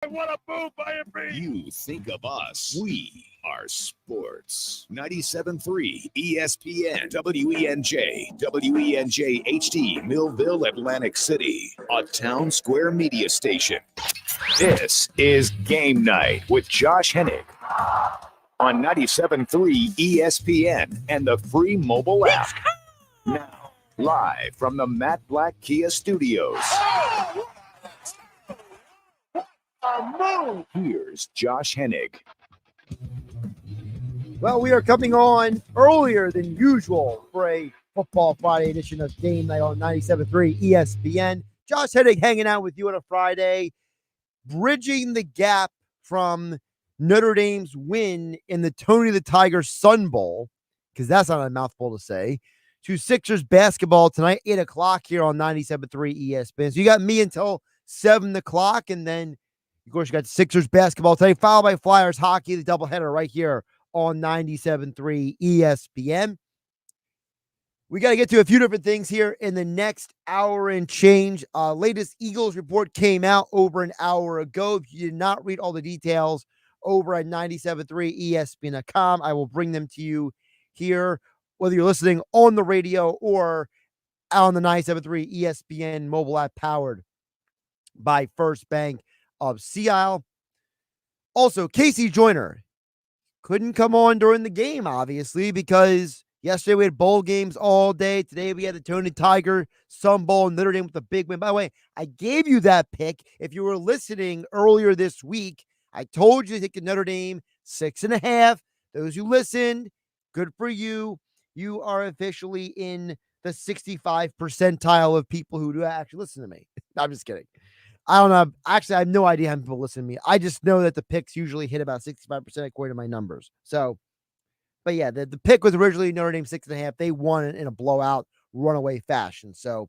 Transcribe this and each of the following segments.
What a move by Embiid. You think of us. We are sports. 97.3 ESPN, WENJ, WENJ HD, Millville, Atlantic City, a town square media station. This is Game Night with Josh Hennig on 97.3 ESPN and the free mobile app. Now, live from the Matt Black Kia Studios. Here's Josh Hennig. Well, we are coming on earlier than usual for a Football Friday edition of Game Night on 97.3 ESPN. Josh Hennig hanging out with you on a Friday, bridging the gap from Notre Dame's win in the Tony the Tiger Sun Bowl, because that's not a mouthful to say, to Sixers basketball tonight, 8 o'clock here on 97.3 ESPN. So you got me until 7 o'clock, and then, of course, you got Sixers basketball tonight, followed by Flyers hockey, the doubleheader right here on 97.3 ESPN. We got to get to a few different things here in the next hour and change. Latest Eagles report came out over an hour ago. If you did not read all the details over at 97.3 ESPN.com, I will bring them to you here, whether you're listening on the radio or on the 97.3 ESPN mobile app powered by First Bank of Sea Isle. Also, Casey Joyner couldn't come on during the game, obviously, because yesterday we had bowl games all day. Today we had the Tony Tiger Sun Bowl and Notre Dame with a big win. By the way, I gave you that pick. If you were listening earlier this week, I told you to take the Notre Dame 6.5. Those who listened, good for you. You are officially in the 65 percentile of people who do actually listen to me. I'm just kidding. I don't know. Actually, I have no idea how many people listen to me. I just know that the picks usually hit about 65% according to my numbers. So, but yeah, the pick was originally Notre Dame 6.5. They won it in a blowout, runaway fashion. So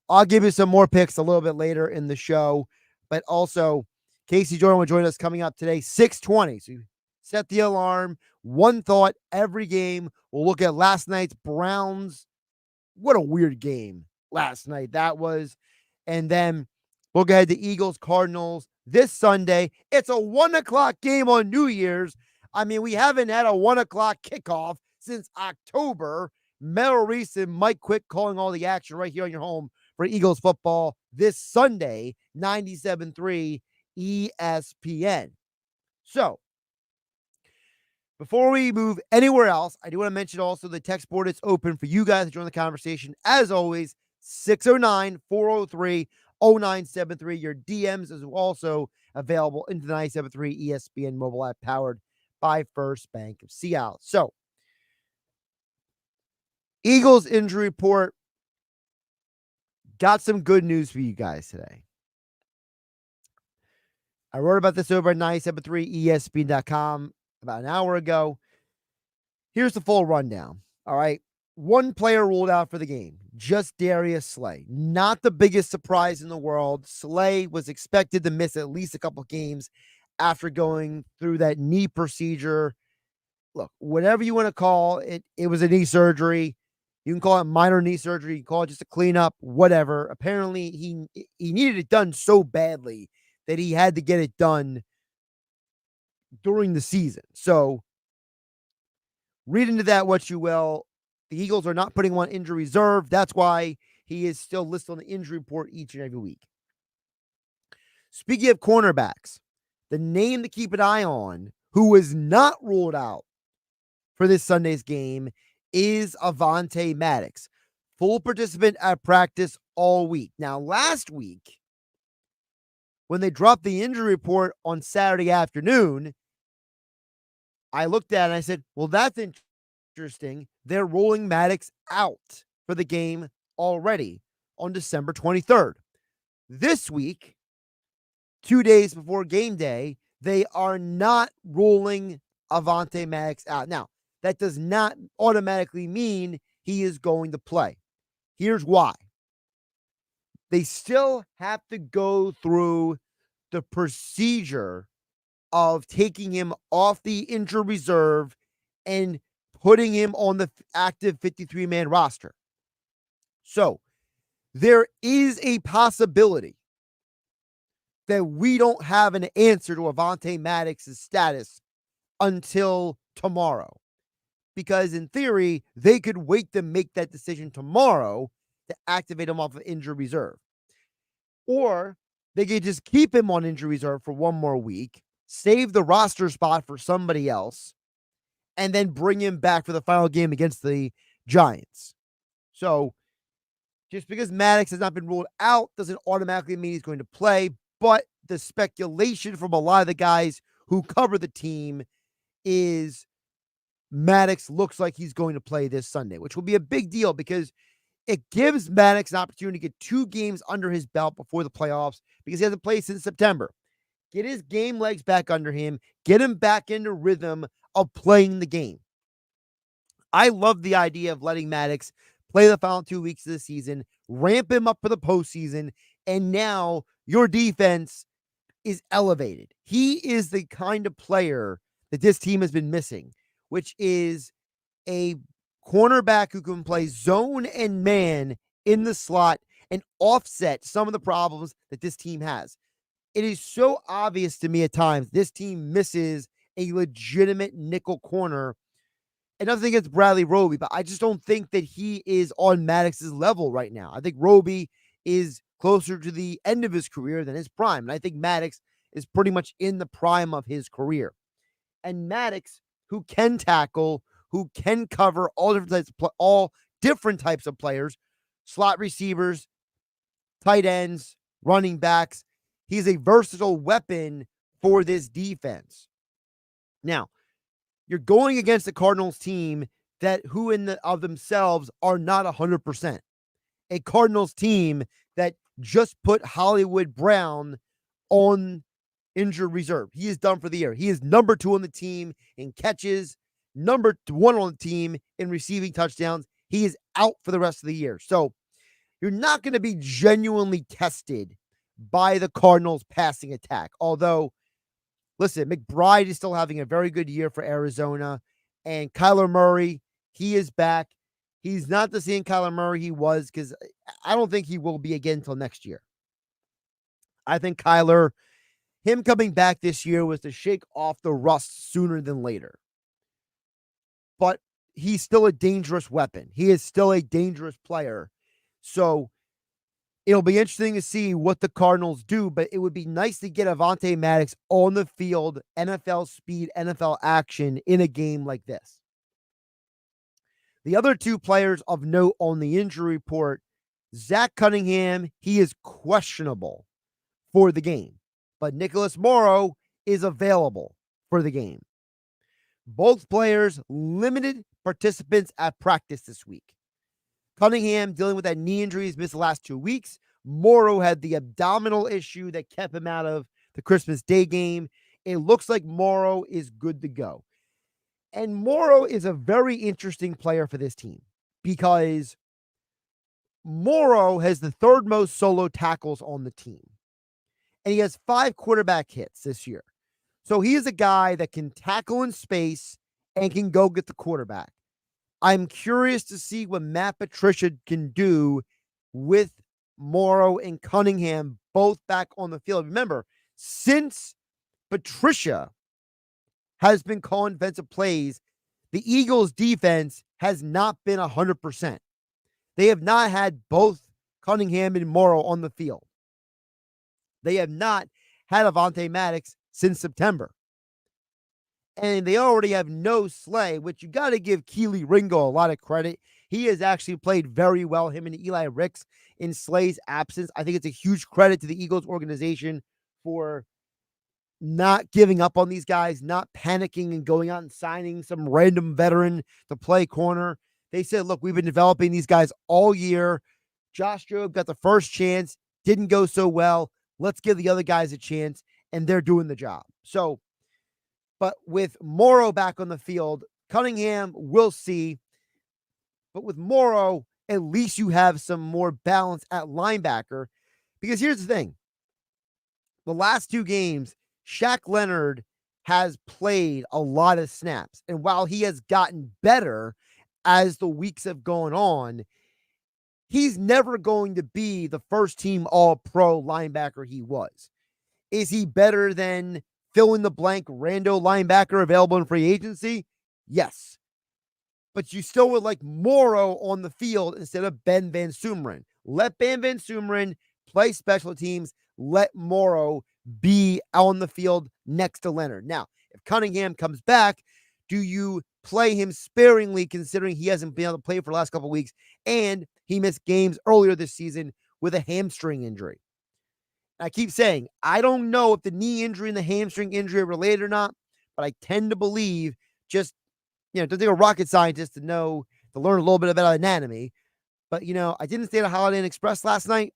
I'll give you some more picks a little bit later in the show. But also, Casey Joyner will join us coming up today, 6:20. So you set the alarm. One thought every game. We'll look at last night's Browns. What a weird game last night that was. And then we'll go ahead to Eagles, Cardinals this Sunday. It's a 1 o'clock game on New Year's. I mean, we haven't had a 1 o'clock kickoff since October. Merrill Reese and Mike Quick calling all the action right here on your home for Eagles football this Sunday, 97.3 ESPN. So, before we move anywhere else, I do want to mention also the text board is open for you guys to join the conversation. As always, 609-403-0973. Your DMs is also available into the 97.3 ESPN mobile app powered by First Bank of Sea Isle. So, Eagles injury report. Got some good news for you guys today. I wrote about this over at 97.3 ESPN.com about an hour ago. Here's the full rundown. All right. One player ruled out for the game, just Darius Slay. Not the biggest surprise in the world. Slay was expected to miss at least a couple games after going through that knee procedure. Look, whatever you want to call it, it was a knee surgery. You can call it minor knee surgery. You can call it just a cleanup, whatever. Apparently, he needed it done so badly that he had to get it done during the season. So, read into that what you will. The Eagles are not putting him on injury reserve. That's why he is still listed on the injury report each and every week. Speaking of cornerbacks, the name to keep an eye on, who was not ruled out for this Sunday's game, is Avonte Maddox. Full participant at practice all week. Now, last week, when they dropped the injury report on Saturday afternoon, I looked at it and I said, well, that's interesting. They're rolling Maddox out for the game already on December 23rd. This week, 2 days before game day, they are not rolling Avonte Maddox out. Now, that does not automatically mean he is going to play. Here's why. They still have to go through the procedure of taking him off the injured reserve and putting him on the active 53-man roster. So there is a possibility that we don't have an answer to Avonte Maddox's status until tomorrow. Because in theory, they could wait to make that decision tomorrow to activate him off of injury reserve. Or they could just keep him on injury reserve for one more week, save the roster spot for somebody else, and then bring him back for the final game against the Giants. So just because Maddox has not been ruled out doesn't automatically mean he's going to play, but the speculation from a lot of the guys who cover the team is Maddox looks like he's going to play this Sunday, which will be a big deal because it gives Maddox an opportunity to get 2 games under his belt before the playoffs because he hasn't played since September. Get his game legs back under him, get him back into rhythm of playing the game. I love the idea of letting Maddox play the final 2 weeks of the season, ramp him up for the postseason, and now your defense is elevated. He is the kind of player that this team has been missing, which is a cornerback who can play zone and man in the slot and offset some of the problems that this team has. It is so obvious to me at times this team misses a legitimate nickel corner. And nothing against Bradley Roby, but I just don't think that he is on Maddox's level right now. I think Roby is closer to the end of his career than his prime. And I think Maddox is pretty much in the prime of his career. And Maddox, who can tackle, who can cover all different types of players, slot receivers, tight ends, running backs. He's a versatile weapon for this defense. Now, you're going against the Cardinals team that who of themselves are not 100%. A Cardinals team that just put Hollywood Brown on injured reserve. He is done for the year. He is number 2 on the team in catches, number 1 on the team in receiving touchdowns. He is out for the rest of the year. So you're not going to be genuinely tested by the Cardinals passing attack. Although, listen, McBride is still having a very good year for Arizona. And Kyler Murray, he is back. He's not the same Kyler Murray he was because I don't think he will be again until next year. I think Kyler, him coming back this year was to shake off the rust sooner than later. But he's still a dangerous weapon. He is still a dangerous player. So it'll be interesting to see what the Cardinals do, but it would be nice to get Avonte Maddox on the field, NFL speed, NFL action in a game like this. The other 2 players of note on the injury report, Zach Cunningham, he is questionable for the game, but Nicholas Morrow is available for the game. Both players limited participants at practice this week. Cunningham dealing with that knee injury, he's missed the last 2 weeks. Morrow had the abdominal issue that kept him out of the Christmas Day game. It looks like Morrow is good to go. And Morrow is a very interesting player for this team because Morrow has the 3rd most solo tackles on the team. And he has 5 quarterback hits this year. So he is a guy that can tackle in space and can go get the quarterback. I'm curious to see what Matt Patricia can do with Morrow and Cunningham both back on the field. Remember, since Patricia has been calling defensive plays, the Eagles' defense has not been 100%. They have not had both Cunningham and Morrow on the field. They have not had Avonte Maddox since September. And they already have no Slay, which you got to give Keely Ringo a lot of credit. He has actually played very well, him and Eli Ricks, in Slay's absence. I think it's a huge credit to the Eagles organization for not giving up on these guys, not panicking and going out and signing some random veteran to play corner. They said, look, we've been developing these guys all year. Josh Jobe got the first chance, didn't go so well. Let's give the other guys a chance, and they're doing the job. So, but with Morrow back on the field, Cunningham, we'll see. But with Morrow, at least you have some more balance at linebacker. Because here's the thing. The last 2 games, Shaq Leonard has played a lot of snaps. And while he has gotten better as the weeks have gone on, he's never going to be the first team all-pro linebacker he was. Is he better than fill in the blank rando linebacker available in free agency? Yes. But you still would like Morrow on the field instead of Ben Van Sumeren. Let Ben Van Sumeren play special teams. Let Morrow be on the field next to Leonard. Now, if Cunningham comes back, do you play him sparingly considering he hasn't been able to play for the last couple of weeks and he missed games earlier this season with a hamstring injury? I keep saying, I don't know if the knee injury and the hamstring injury are related or not, but I tend to believe just, it doesn't take a rocket scientist to learn a little bit about anatomy. But, I didn't stay at a Holiday Inn Express last night,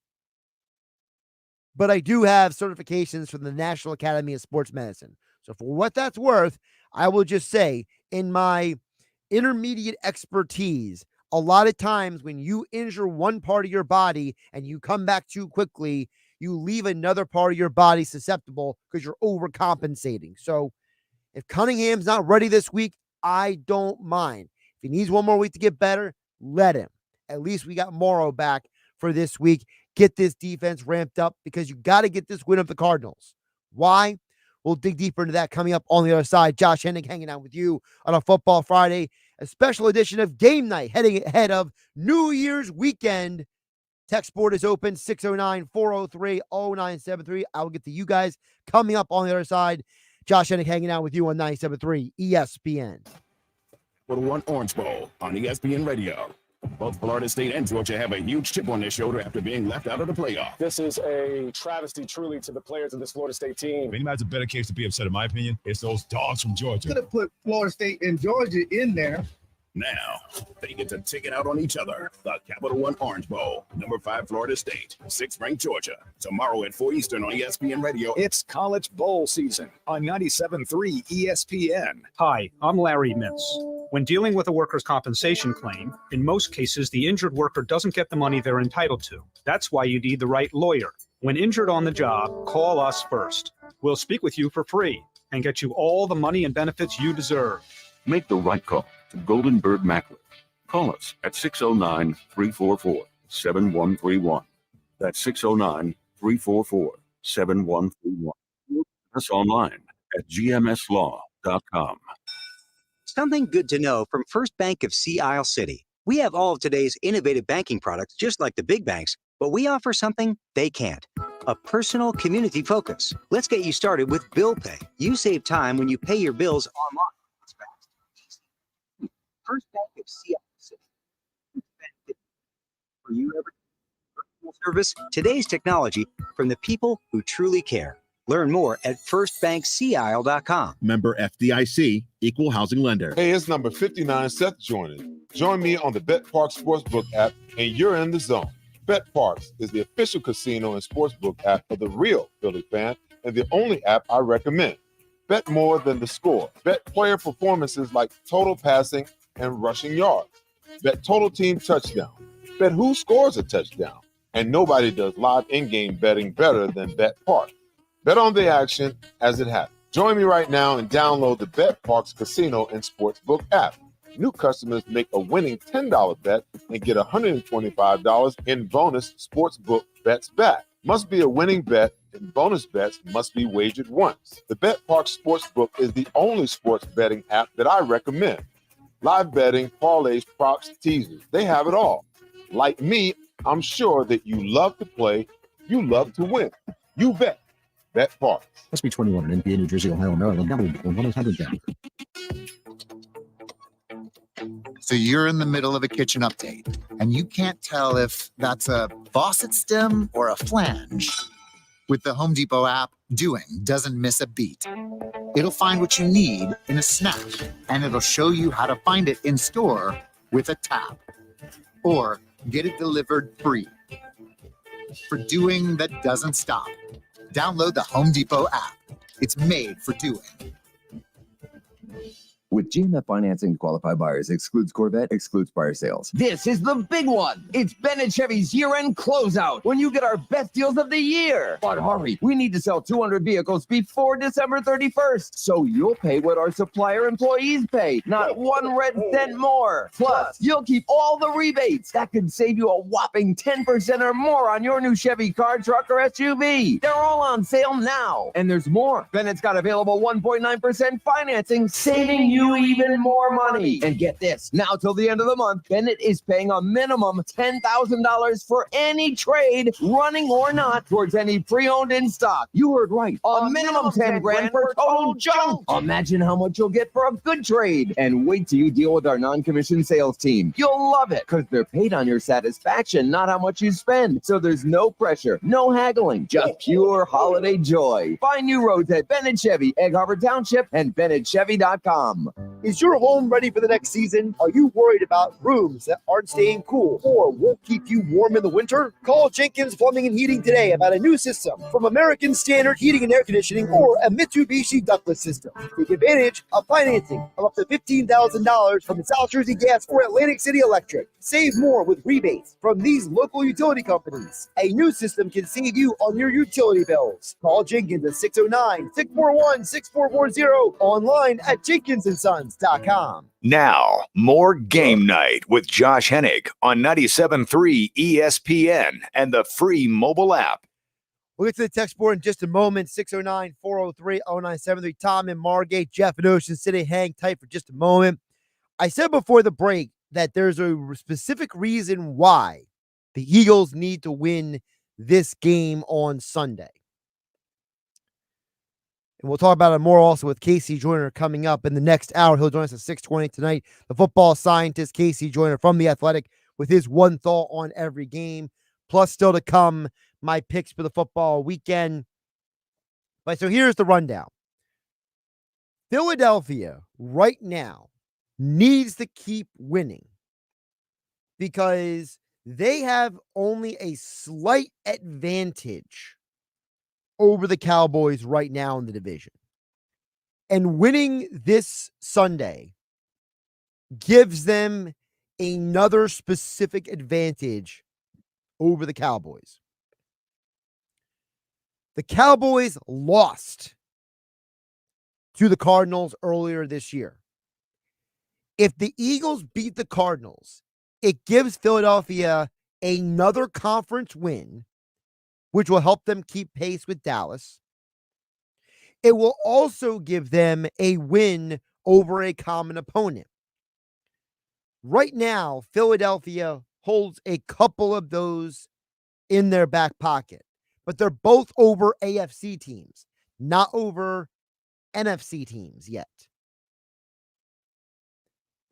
but I do have certifications from the National Academy of Sports Medicine. So for what that's worth, I will just say in my intermediate expertise, a lot of times when you injure one part of your body and you come back too quickly, you leave another part of your body susceptible because you're overcompensating. So if Cunningham's not ready this week, I don't mind. If he needs one more week to get better, let him. At least we got Morrow back for this week. Get this defense ramped up because you got to get this win of the Cardinals. Why? We'll dig deeper into that coming up on the other side. Josh Hennig hanging out with you on a Football Friday, a special edition of Game Night heading ahead of New Year's weekend. Text board is open, 609-403-0973. I will get to you guys coming up on the other side. Josh Hennig hanging out with you on 97.3 ESPN. For the One Orange Bowl on ESPN Radio. Both Florida State and Georgia have a huge chip on their shoulder after being left out of the playoff. This is a travesty truly to the players of this Florida State team. If anybody has a better case to be upset, in my opinion, it's those dogs from Georgia. Could have put Florida State and Georgia in there. Now, they get to take it out on each other. The Capital One Orange Bowl, number 5 Florida State, 6th ranked Georgia. Tomorrow at 4 Eastern on ESPN Radio. It's college bowl season on 97.3 ESPN. Hi, I'm Larry Mintz. When dealing with a workers' compensation claim, in most cases, the injured worker doesn't get the money they're entitled to. That's why you need the right lawyer. When injured on the job, call us first. We'll speak with you for free and get you all the money and benefits you deserve. Make the right call to Goldenberg Macklin. Call us at 609-344-7131. That's 609-344-7131. Visit us online at gmslaw.com. Something good to know from First Bank of Sea Isle City. We have all of today's innovative banking products just like the big banks, but we offer something they can't. A personal community focus. Let's get you started with Bill Pay. You save time when you pay your bills online. It's fast, easy. First Bank of Sea Isle City. For you ever personal service, today's technology from the people who truly care. Learn more at firstbankseaisle.com. Member FDIC, equal housing lender. Hey, it's number 59, Seth Joyner. Join me on the Bet Parks Sportsbook app, and you're in the zone. Bet Parks is the official casino and sportsbook app for the real Philly fan and the only app I recommend. Bet more than the score. Bet player performances like total passing and rushing yards. Bet total team touchdown. Bet who scores a touchdown. And nobody does live in-game betting better than Bet Parks. Bet on the action as it happens. Join me right now and download the Bet Parks Casino and Sportsbook app. New customers make a winning $10 bet and get $125 in bonus sportsbook bets back. Must be a winning bet, and bonus bets must be wagered once. The Bet Parks Sportsbook is the only sports betting app that I recommend. Live betting, parlays, props, teasers, they have it all. Like me, I'm sure that you love to play, you love to win. You bet. Bet Parks. Must be 21 in NBA, New Jersey, Ohio, Maryland. Number 100 down. So you're in the middle of a kitchen update, and you can't tell if that's a faucet stem or a flange. With the Home Depot app, doing doesn't miss a beat. It'll find what you need in a snap, and it'll show you how to find it in store with a tap. Or get it delivered free. For doing that doesn't stop. Download the Home Depot app. It's made for doing. With GMF financing to qualified buyers excludes Corvette, excludes prior sales. This is the big one. It's Bennett Chevy's year-end closeout when you get our best deals of the year. But hurry, we need to sell 200 vehicles before December 31st, so you'll pay what our supplier employees pay, not 1 red cent more. Plus, you'll keep all the rebates. That could save you a whopping 10% or more on your new Chevy car, truck, or SUV. They're all on sale now. And there's more. Bennett's got available 1.9% financing, saving you even more money. And get this, now till the end of the month, Bennett is paying a minimum $10,000 for any trade, running or not, towards any pre-owned in stock. You heard right. A minimum 10 grand for total junk. Imagine how much you'll get for a good trade. And wait till you deal with our non-commissioned sales team. You'll love it because they're paid on your satisfaction, not how much you spend. So there's no pressure, no haggling, just pure holiday joy. Find new roads at Bennett Chevy, Egg Harbor Township, and BennettChevy.com. Is your home ready for the next season? Are you worried about rooms that aren't staying cool or won't keep you warm in the winter? Call Jenkins Plumbing and Heating today about a new system from American Standard Heating and Air Conditioning or a Mitsubishi ductless system. Take advantage of financing of up to $15,000 from South Jersey Gas or Atlantic City Electric. Save more with rebates from these local utility companies. A new system can save you on your utility bills. Call Jenkins at 609-641-6440, online at jenkinsonSons.com. Now, more Game Night with Josh Hennig on 97.3 ESPN and the free mobile app. We'll get to the text board in just a moment. 609-403-0973. Tom and Margate, Jeff in Ocean City. Hang tight for just a moment. I said before the break that there's a specific reason why the Eagles need to win this game on Sunday. And we'll talk about it more also with Casey Joyner coming up in the next hour. He'll join us at 6:20 tonight. The football scientist, Casey Joyner from The Athletic, with his one thought on every game. Plus, still to come, my picks for the football weekend. But so here's the rundown. Philadelphia right now needs to keep winning because they have only a slight advantage over the Cowboys right now in the division. And winning this Sunday gives them another specific advantage over the Cowboys. The Cowboys lost to the Cardinals earlier this year. If the Eagles beat the Cardinals, it gives Philadelphia another conference win, which will help them keep pace with Dallas. It will also give them a win over a common opponent. Right now, Philadelphia holds a couple of those in their back pocket, but they're both over AFC teams, not over NFC teams yet.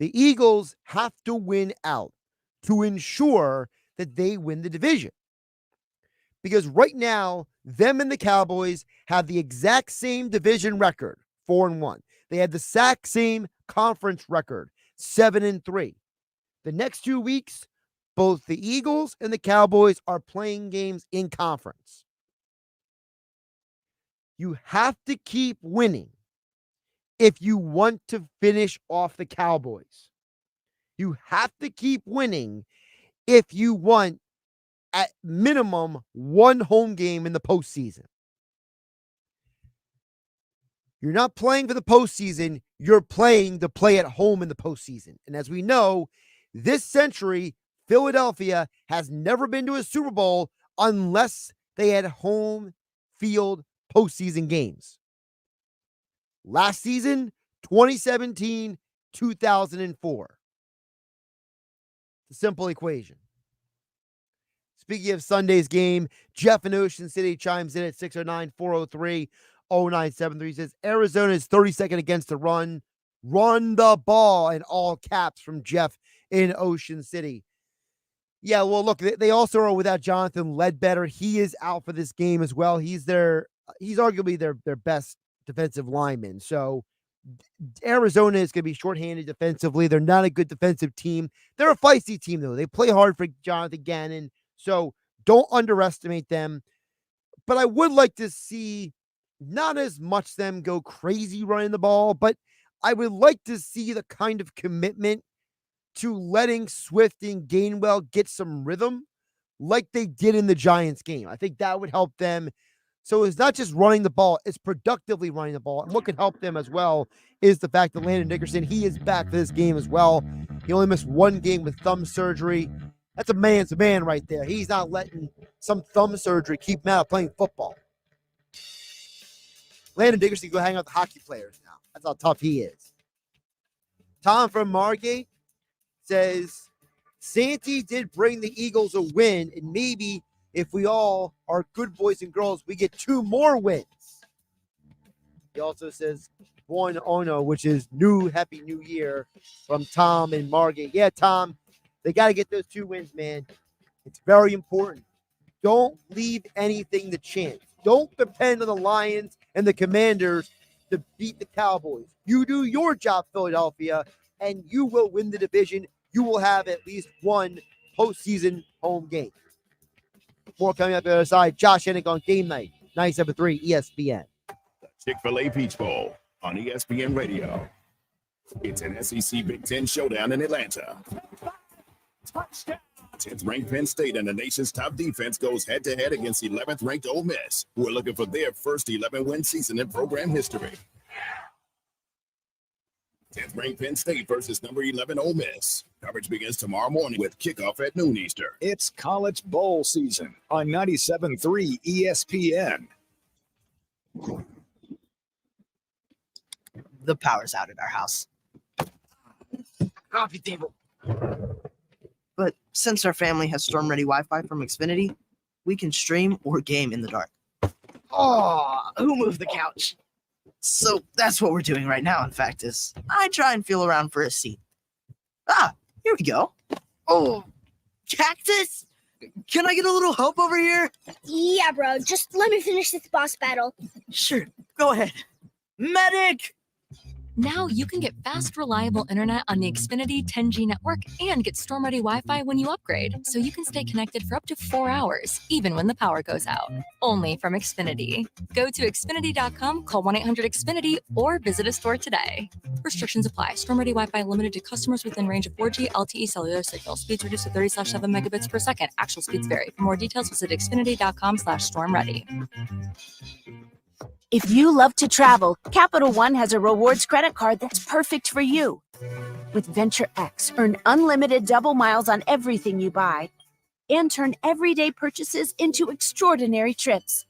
The Eagles have to win out to ensure that they win the division. Because right now, them and the Cowboys have the exact same division record, 4-1. They had the exact same conference record, 7-3. The next 2 weeks, both the Eagles and the Cowboys are playing games in conference. You have to keep winning if you want to finish off the Cowboys. You have to keep winning if you want, at minimum, one home game in the postseason. You're not playing for the postseason. You're playing to play at home in the postseason. And as we know, this century, Philadelphia has never been to a Super Bowl unless they had home field postseason games. Last season, 2017, 2004. It's a simple equation. Speaking of Sunday's game, Jeff in Ocean City chimes in at 609-403-0973. He says, Arizona is 32nd against the run. Run the ball, in all caps from Jeff in Ocean City. Yeah, well, look, they also are without Jonathan Ledbetter. He is out for this game as well. He's arguably their best defensive lineman. So Arizona is going to be shorthanded defensively. They're not a good defensive team. They're a feisty team, though. They play hard for Jonathan Gannon. So don't underestimate them. But I would like to see not as much them go crazy running the ball, but I would like to see the kind of commitment to letting Swift and Gainwell get some rhythm like they did in the Giants game. I think that would help them. So it's not just running the ball, it's productively running the ball. And what could help them as well is the fact that Landon Dickerson, he is back for this game as well. He only missed one game with thumb surgery. That's a man's man right there. He's not letting some thumb surgery keep him out of playing football. Landon Dickerson can go hang out with the hockey players now. That's how tough he is. Tom from Margate says, Santy did bring the Eagles a win, and maybe if we all are good boys and girls, we get 2 more wins. He also says, Buon Ono, which is Happy New Year from Tom and Margate. Yeah, Tom, they got to get those 2 wins, man. It's very important. Don't leave anything to chance. Don't depend on the Lions and the Commanders to beat the Cowboys. You do your job, Philadelphia, and you will win the division. You will have at least one postseason home game. More coming up the other side. Josh Hennig on Game Night, 97.3 ESPN. Chick-fil-A Peach Bowl on ESPN Radio. It's an SEC Big Ten showdown in Atlanta. Touchdown. 10th-ranked Penn State and the nation's top defense goes head-to-head against 11th-ranked Ole Miss, who are looking for their first 11-win season in program history. 10th-ranked Penn State versus number 11 Ole Miss. Coverage begins tomorrow morning with kickoff at noon Eastern. It's College Bowl season on 97.3 ESPN. The power's out at our house. Coffee table. But since our family has storm-ready Wi-Fi from Xfinity, we can stream or game in the dark. Oh, who moved the couch? So that's what we're doing right now, in fact, is I try and feel around for a seat. Ah, here we go. Oh, cactus? Can I get a little help over here? Yeah, bro. Just let me finish this boss battle. Sure, go ahead. Medic! Now you can get fast, reliable internet on the Xfinity 10G network and get storm-ready Wi-Fi when you upgrade, so you can stay connected for up to 4 hours, even when the power goes out. Only from Xfinity. Go to Xfinity.com, call 1-800-XFINITY, or visit a store today. Restrictions apply. Storm-ready Wi-Fi limited to customers within range of 4G LTE cellular signal. Speeds reduced to 30/7 megabits per second. Actual speeds vary. For more details, visit Xfinity.com/stormready. If you love to travel, Capital One has a rewards credit card that's perfect for you. With Venture X, earn unlimited double miles on everything you buy and turn everyday purchases into extraordinary trips.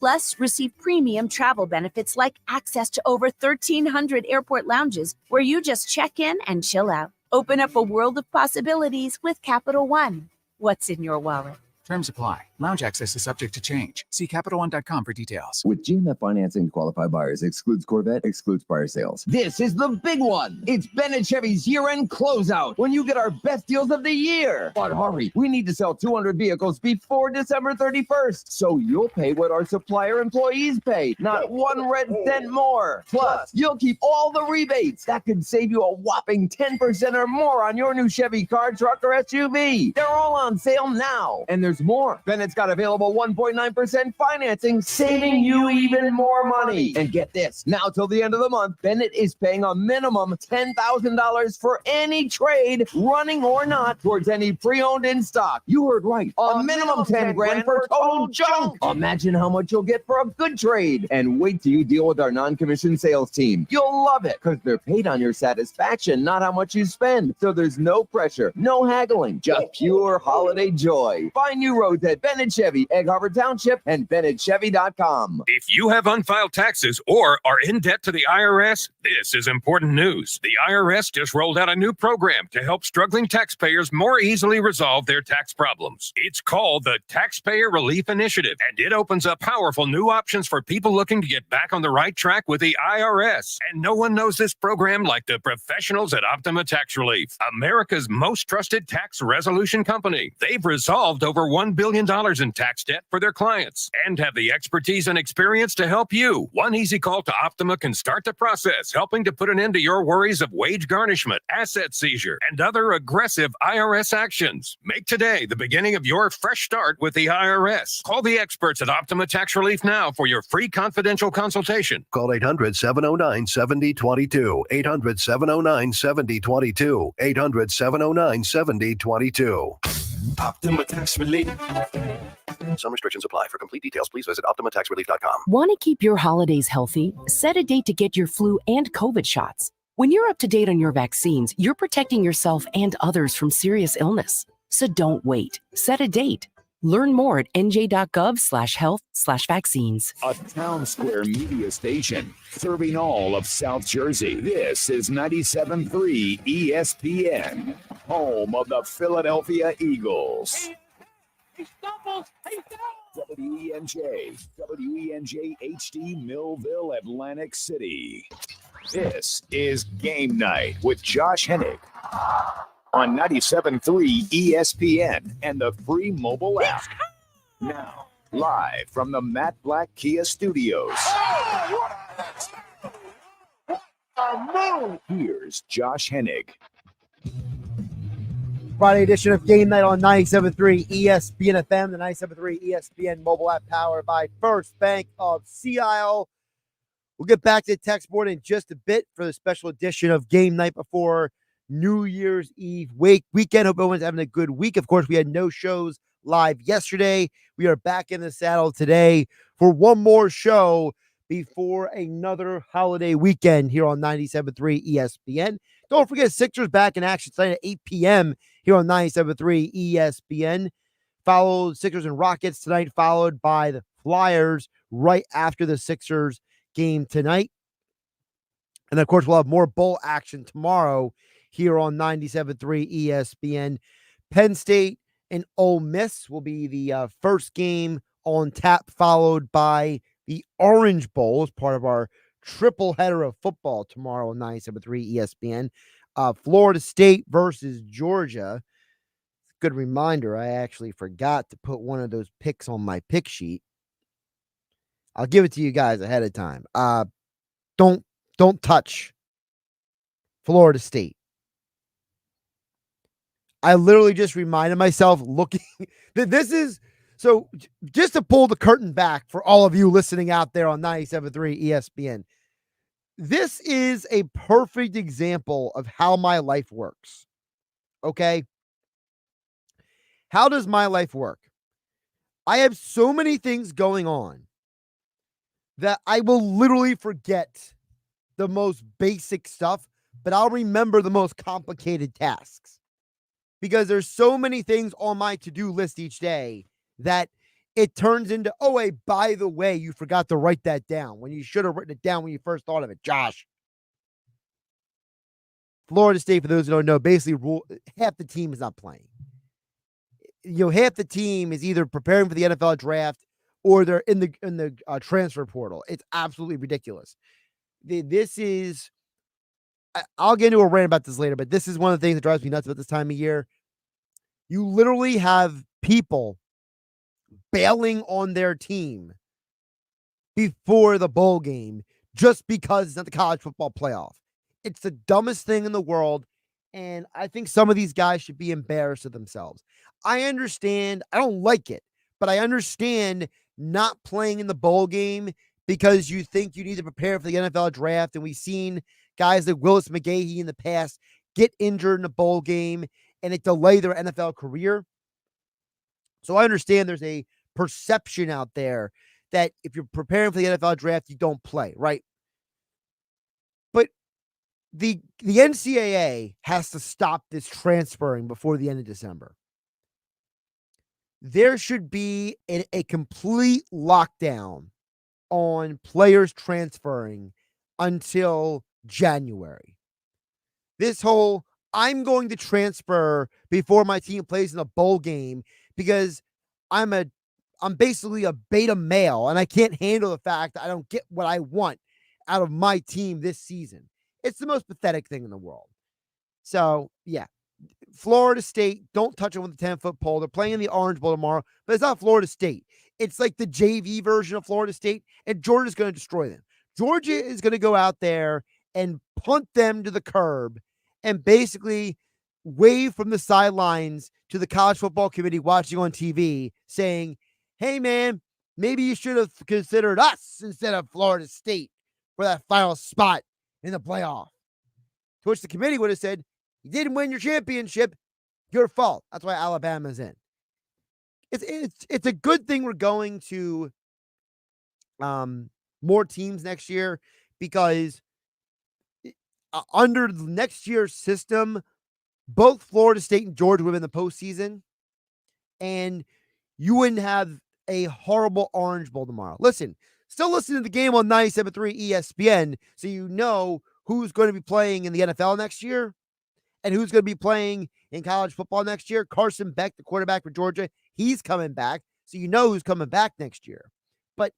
Plus, receive premium travel benefits like access to over 1,300 airport lounges where you just check in and chill out. Open up a world of possibilities with Capital One. What's in your wallet? Terms apply. Lounge access is subject to change. See CapitalOne.com for details. With GMF financing to qualified buyers, excludes Corvette, excludes prior sales. This is the big one. It's Bennett Chevy's year-end closeout when you get our best deals of the year. But hurry, we need to sell 200 vehicles before December 31st, so you'll pay what our supplier employees pay, not 1 red cent more. Plus, you'll keep all the rebates. That could save you a whopping 10% or more on your new Chevy car, truck, or SUV. They're all on sale now, and there's more. Bennett's got available 1.9% financing, saving you even more money. And get this, now till the end of the month, Bennett is paying a minimum $10,000 for any trade, running or not, towards any pre-owned in stock. You heard right, a minimum 10 grand for total junk. Imagine how much you'll get for a good trade. And wait till you deal with our non-commissioned sales team. You'll love it, because they're paid on your satisfaction, not how much you spend. So there's no pressure, no haggling, just pure holiday joy. Find new roads at Bennett Chevy, Egg Harbor Township, and BennettChevy.com. If you have unfiled taxes or are in debt to the IRS, this is important news. The IRS just rolled out a new program to help struggling taxpayers more easily resolve their tax problems. It's called the Taxpayer Relief Initiative, and it opens up powerful new options for people looking to get back on the right track with the IRS. And no one knows this program like the professionals at Optima Tax Relief, America's most trusted tax resolution company. They've resolved over $1 billion in tax debt for their clients and have the expertise and experience to help you. One easy call to Optima can start the process, helping to put an end to your worries of wage garnishment, asset seizure, and other aggressive IRS actions. Make today the beginning of your fresh start with the IRS. Call the experts at Optima Tax Relief now for your free confidential consultation. Call 800-709-7022. 800-709-7022. 800-709-7022. Optima Tax Relief. Some restrictions apply. For complete details, please visit OptimaTaxRelief.com. Want to keep your holidays healthy? Set a date to get your flu and COVID shots. When you're up to date on your vaccines, you're protecting yourself and others from serious illness. So don't wait. Set a date. Learn more at nj.gov/health/vaccines. A town square media station serving all of South Jersey. This is 97.3 ESPN, home of the Philadelphia Eagles. WENJ HD Millville, Atlantic City. This is Game Night with Josh Hennig on 97.3 ESPN and the free mobile app. Now, live from the Matt Black Kia Studios. Here's Josh Hennig. Friday edition of Game Night on 97.3 ESPN FM, the 97.3 ESPN mobile app powered by First Bank of Sea Isle. We'll get back to the text board in just a bit for the special edition of Game Night before New Year's Eve weekend. Hope everyone's having a good week. Of course, we had no shows live yesterday. We are back in the saddle today for one more show before another holiday weekend here on 97.3 ESPN. Don't forget, Sixers back in action tonight at 8 p.m. here on 97.3 ESPN. Follow Sixers and Rockets tonight, followed by the Flyers right after the Sixers game tonight. And, of course, we'll have more bowl action tomorrow here on 97.3 ESPN. Penn State and Ole Miss will be the first game on tap, followed by the Orange Bowl as part of our triple header of football tomorrow on 97.3 ESPN. Florida State versus Georgia. Good reminder, I actually forgot to put one of those picks on my pick sheet. I'll give it to you guys ahead of time. Don't touch Florida State. I literally just reminded myself looking that this is so just to pull the curtain back for all of you listening out there on 97.3 ESPN. This is a perfect example of how my life works. Okay? How does my life work? I have so many things going on that I will literally forget the most basic stuff, but I'll remember the most complicated tasks. Because there's so many things on my to-do list each day that it turns into, oh, hey, by the way, you forgot to write that down when you should have written it down when you first thought of it. Josh. Florida State, for those who don't know, basically half the team is not playing. Half the team is either preparing for the NFL draft or they're in the transfer portal. It's absolutely ridiculous. This is, I'll get into a rant about this later, but this is one of the things that drives me nuts about this time of year. You literally have people bailing on their team before the bowl game just because it's not the college football playoff. It's the dumbest thing in the world, and I think some of these guys should be embarrassed of themselves. I understand. I don't like it, but I understand not playing in the bowl game because you think you need to prepare for the NFL draft, and we've seen guys like Willis McGahee in the past get injured in a bowl game and it delay their NFL career. So I understand there's a perception out there that if you're preparing for the NFL draft, you don't play, right? But the NCAA has to stop this transferring before the end of December. There should be a complete lockdown on players transferring until January. This whole, I'm going to transfer before my team plays in a bowl game because I'm basically a beta male and I can't handle the fact that I don't get what I want out of my team this season. It's the most pathetic thing in the world. So, yeah, Florida State, don't touch them with a 10-foot pole. They're playing in the Orange Bowl tomorrow, but it's not Florida State. It's like the JV version of Florida State, and Georgia's going to destroy them. Georgia is going to go out there and punt them to the curb and basically wave from the sidelines to the college football committee watching on TV saying, hey, man, maybe you should have considered us instead of Florida State for that final spot in the playoff. To which the committee would have said, you didn't win your championship, your fault. That's why Alabama's in. It's a good thing we're going to more teams next year, because under next year's system, both Florida State and Georgia would have been in the postseason, and you wouldn't have a horrible Orange Bowl tomorrow. Listen, still listen to the game on 97.3 ESPN so you know who's going to be playing in the NFL next year and who's going to be playing in college football next year. Carson Beck, the quarterback for Georgia, he's coming back, so you know who's coming back next year. But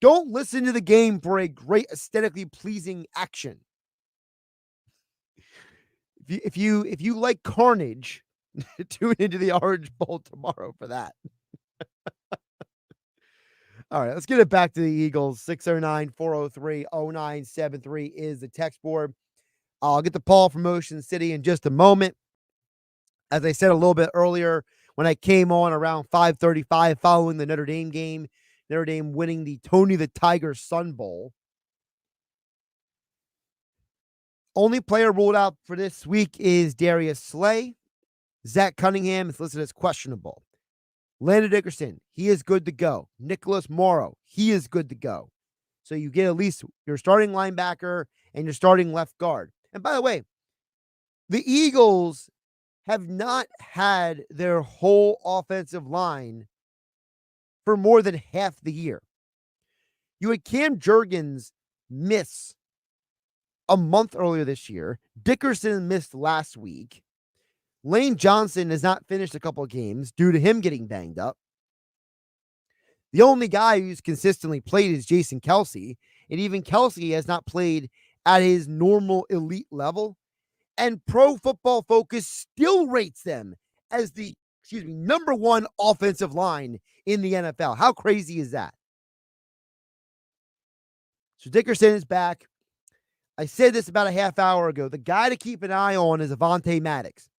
don't listen to the game for a great aesthetically pleasing action. If you like carnage, tune into the Orange Bowl tomorrow for that. All right, let's get it back to the Eagles. 609-403-0973 is the text board. I'll get to Paul from Ocean City in just a moment. As I said a little bit earlier, when I came on around 5:35 following the Notre Dame game, Notre Dame winning the Tony the Tiger Sun Bowl. Only player ruled out for this week is Darius Slay. Zach Cunningham is listed as questionable. Landon Dickerson, he is good to go. Nicholas Morrow, he is good to go. So you get at least your starting linebacker and your starting left guard. And by the way, the Eagles have not had their whole offensive line for more than half the year. You had Cam Jurgens miss a month earlier this year. Dickerson missed last week. Lane Johnson has not finished a couple of games due to him getting banged up. The only guy who's consistently played is Jason Kelsey, and even Kelsey has not played at his normal elite level. And Pro Football Focus still rates them as the number one offensive line in the NFL. How crazy is that? So Dickerson is back. I said this about a half hour ago. The guy to keep an eye on is Avonte Maddox.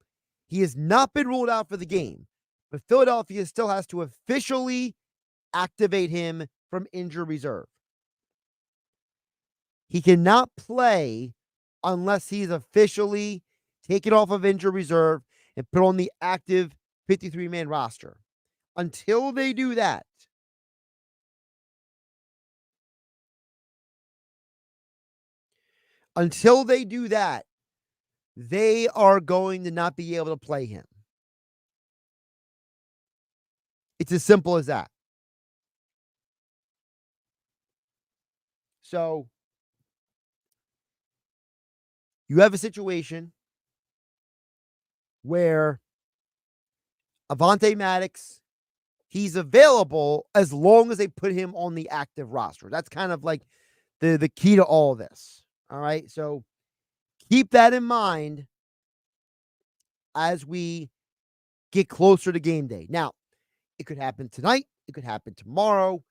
He has not been ruled out for the game, but Philadelphia still has to officially activate him from injured reserve. He cannot play unless he's officially taken off of injured reserve and put on the active 53-man roster. Until they do that, they are going to not be able to play him. It's as simple as that. So you have a situation where Avonte Maddox, he's available as long as they put him on the active roster. That's kind of like the key to all of this. All right. So keep that in mind as we get closer to game day. Now, it could happen tonight. It could happen tomorrow.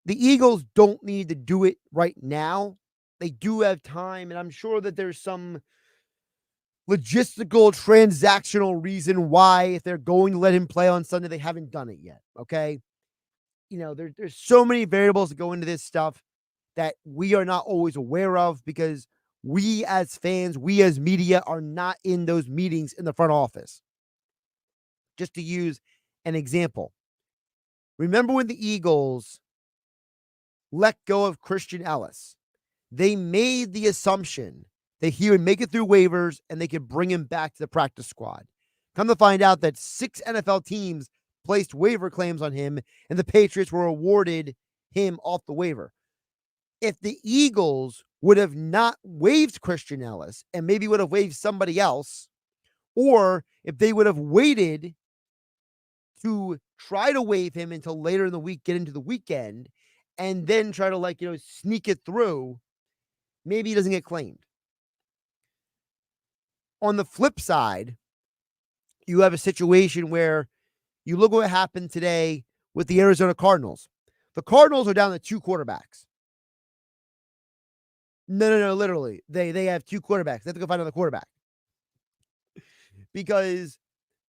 The Eagles don't need to do it right now. They do have time, and I'm sure that there's some logistical, transactional reason why, if they're going to let him play on Sunday, they haven't done it yet, okay? You know, there's so many variables that go into this stuff that we are not always aware of because we as fans, we as media are not in those meetings in the front office. Just to use an example, remember when the Eagles let go of Christian Ellis? They made the assumption that he would make it through waivers and they could bring him back to the practice squad. Come to find out that 6 NFL teams placed waiver claims on him and the Patriots were awarded him off the waiver. If the Eagles would have not waived Christian Ellis and maybe would have waived somebody else, or if they would have waited to try to waive him until later in the week, get into the weekend, and then try to sneak it through, maybe he doesn't get claimed. On the flip side, you have a situation where you look at what happened today with the Arizona Cardinals. The Cardinals are down to 2 quarterbacks. No, literally. They have 2 quarterbacks. They have to go find another quarterback. Because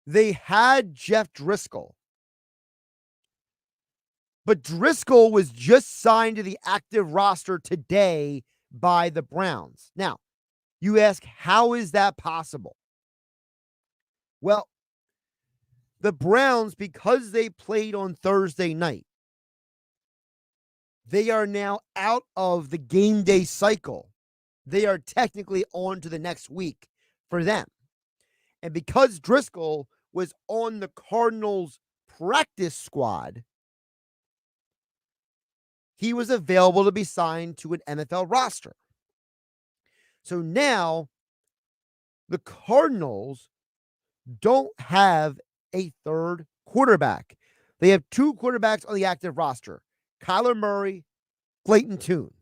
they had Jeff Driscoll. But Driscoll was just signed to the active roster today by the Browns. Now, you ask, how is that possible? Well, the Browns, because they played on Thursday night, they are now out of the game day cycle. They are technically on to the next week for them. And because Driscoll was on the Cardinals practice squad, he was available to be signed to an NFL roster. So now the Cardinals don't have a third quarterback. They have 2 quarterbacks on the active roster, Kyler Murray, Clayton Tune.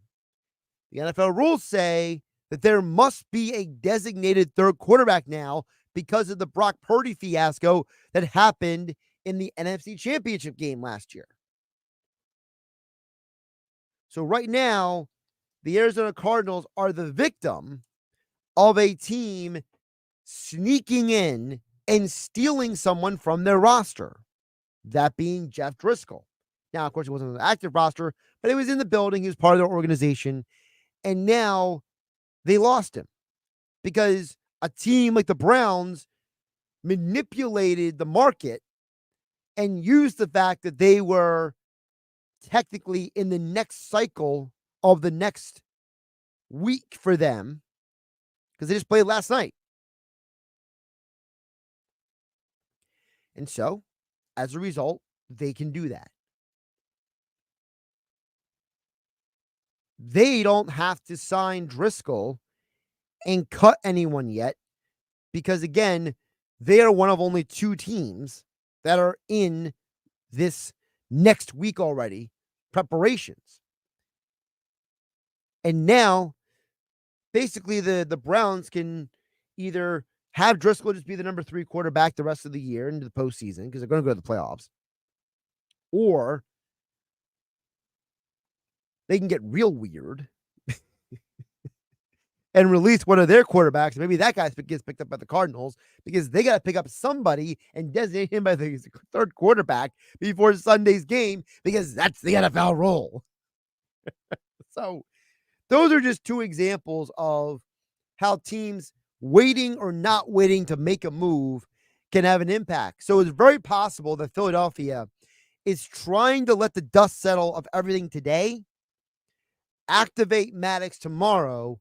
The NFL rules say that there must be a designated third quarterback now because of the Brock Purdy fiasco that happened in the NFC Championship game last year. So right now, the Arizona Cardinals are the victim of a team sneaking in and stealing someone from their roster, that being Jeff Driscoll. Now, of course, he wasn't on the active roster, but he was in the building. He was part of their organization. And now they lost him because a team like the Browns manipulated the market and used the fact that they were technically in the next cycle of the next week for them because they just played last night. And so, as a result, they can do that. They don't have to sign Driscoll and cut anyone yet because, again, they are one of only 2 teams that are in this next week already preparations. And now, basically, the Browns can either have Driscoll just be the number 3 quarterback the rest of the year into the postseason because they're going to go to the playoffs, or they can get real weird and release one of their quarterbacks. Maybe that guy gets picked up by the Cardinals because they got to pick up somebody and designate him by the third quarterback before Sunday's game because that's the NFL rule. So those are just 2 examples of how teams waiting or not waiting to make a move can have an impact. So it's very possible that Philadelphia is trying to let the dust settle of everything today, activate Maddox tomorrow,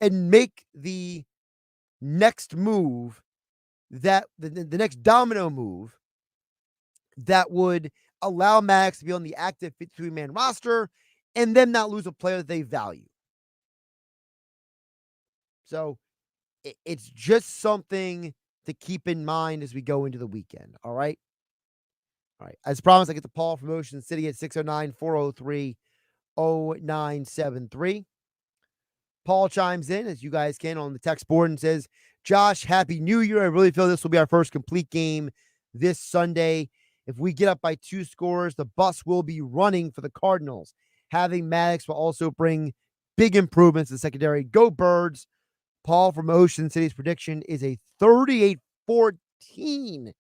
and make the next move, that the next domino move that would allow Maddox to be on the active 53-man roster and then not lose a player that they value. So it's just something to keep in mind as we go into the weekend. All right. All right. As promised, I get to Paul from Ocean City at 609-403-0973. Paul chimes in, as you guys can, on the text board and says, Josh, Happy New Year. I really feel this will be our first complete game this Sunday. If we get up by 2 scores, the bus will be running for the Cardinals. Having Maddox will also bring big improvements in the secondary. Go Birds. Paul from Ocean City's prediction is a 38-14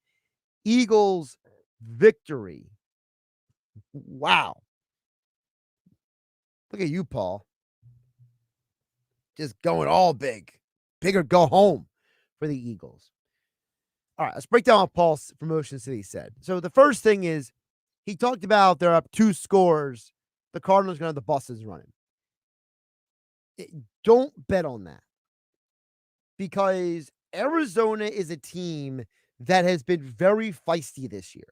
Eagles victory. Wow. Look at you, Paul. Just going all big. Big or go home for the Eagles. All right, let's break down what Paul from Ocean City said. So the first thing is, he talked about they're up 2 scores. The Cardinals are going to have the buses running. Don't bet on that. Because Arizona is a team that has been very feisty this year.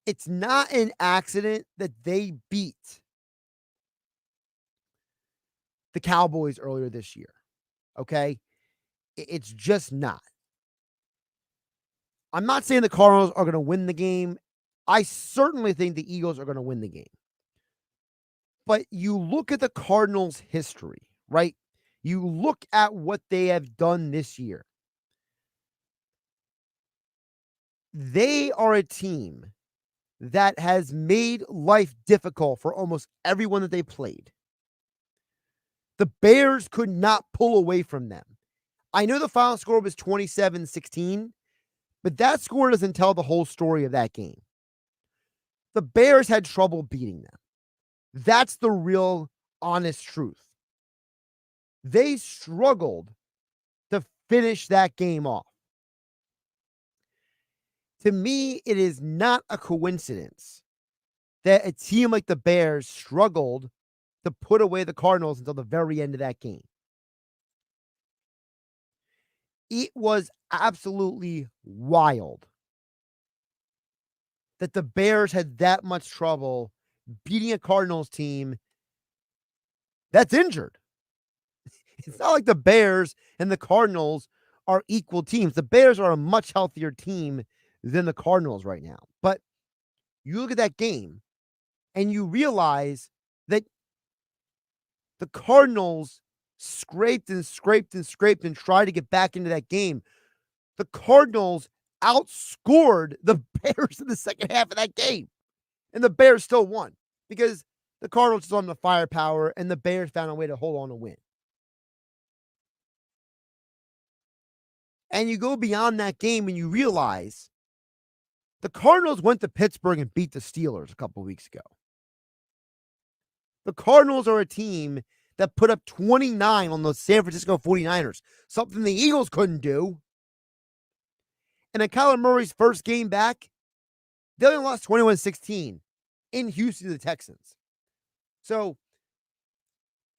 It's not an accident that they beat the Cowboys earlier this year. Okay? It's just not. I'm not saying the Cardinals are going to win the game. I certainly think the Eagles are going to win the game. But you look at the Cardinals' history, right? You look at what they have done this year. They are a team that has made life difficult for almost everyone that they played. The Bears could not pull away from them. I know the final score was 27-16, but that score doesn't tell the whole story of that game. The Bears had trouble beating them. That's the real, honest truth. They struggled to finish that game off. To me, it is not a coincidence that a team like the Bears struggled to put away the Cardinals until the very end of that game. It was absolutely wild that the Bears had that much trouble beating a Cardinals team that's injured. It's not like the Bears and the Cardinals are equal teams. The Bears are a much healthier team than the Cardinals right now. But you look at that game and you realize that the Cardinals scraped and tried to get back into that game. The Cardinals outscored the Bears in the second half of that game. And the Bears still won because the Cardinals still have the firepower and the Bears found a way to hold on and win. And you go beyond that game and you realize the Cardinals went to Pittsburgh and beat the Steelers a couple weeks ago. The Cardinals are a team that put up 29 on the San Francisco 49ers, something the Eagles couldn't do. And in Kyler Murray's first game back, they only lost 21-16 in Houston to the Texans. So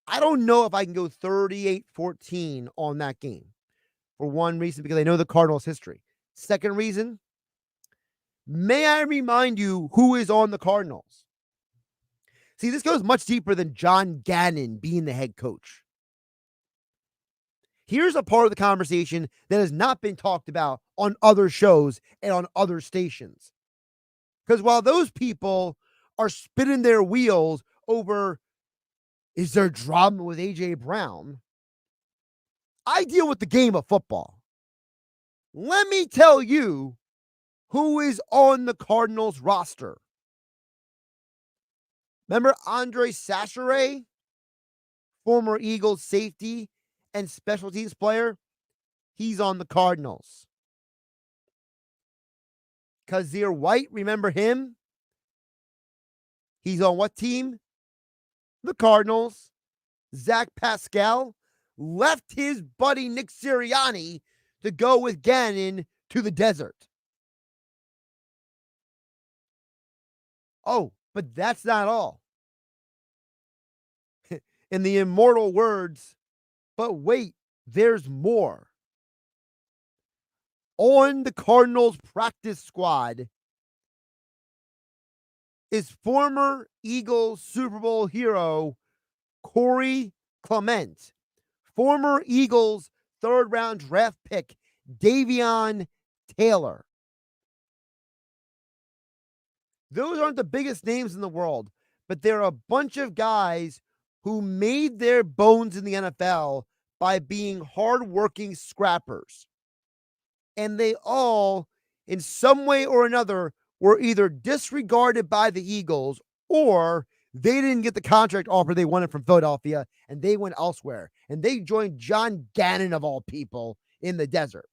I don't know if I can go 38-14 on that game. For one reason, because I know the Cardinals' history. Second reason, may I remind you who is on the Cardinals? See, this goes much deeper than John Gannon being the head coach. Here's a part of the conversation that has not been talked about on other shows and on other stations. Because while those people are spinning their wheels over, is there drama with A.J. Brown? I deal with the game of football. Let me tell you who is on the Cardinals roster. Remember Andre Sacheret, former Eagles safety and special teams player? He's on the Cardinals. Kazir White, remember him? He's on what team? The Cardinals. Zach Pascal left his buddy Nick Sirianni to go with Gannon to the desert. Oh, but that's not all. In the immortal words, but wait, there's more. On the Cardinals practice squad is former Eagles Super Bowl hero Corey Clement. Former Eagles third-round draft pick, Davion Taylor. Those aren't the biggest names in the world, but they're a bunch of guys who made their bones in the NFL by being hardworking scrappers. And they all, in some way or another, were either disregarded by the Eagles or they didn't get the contract offer they wanted from Philadelphia, and they went elsewhere. And they joined John Gannon, of all people, in the desert.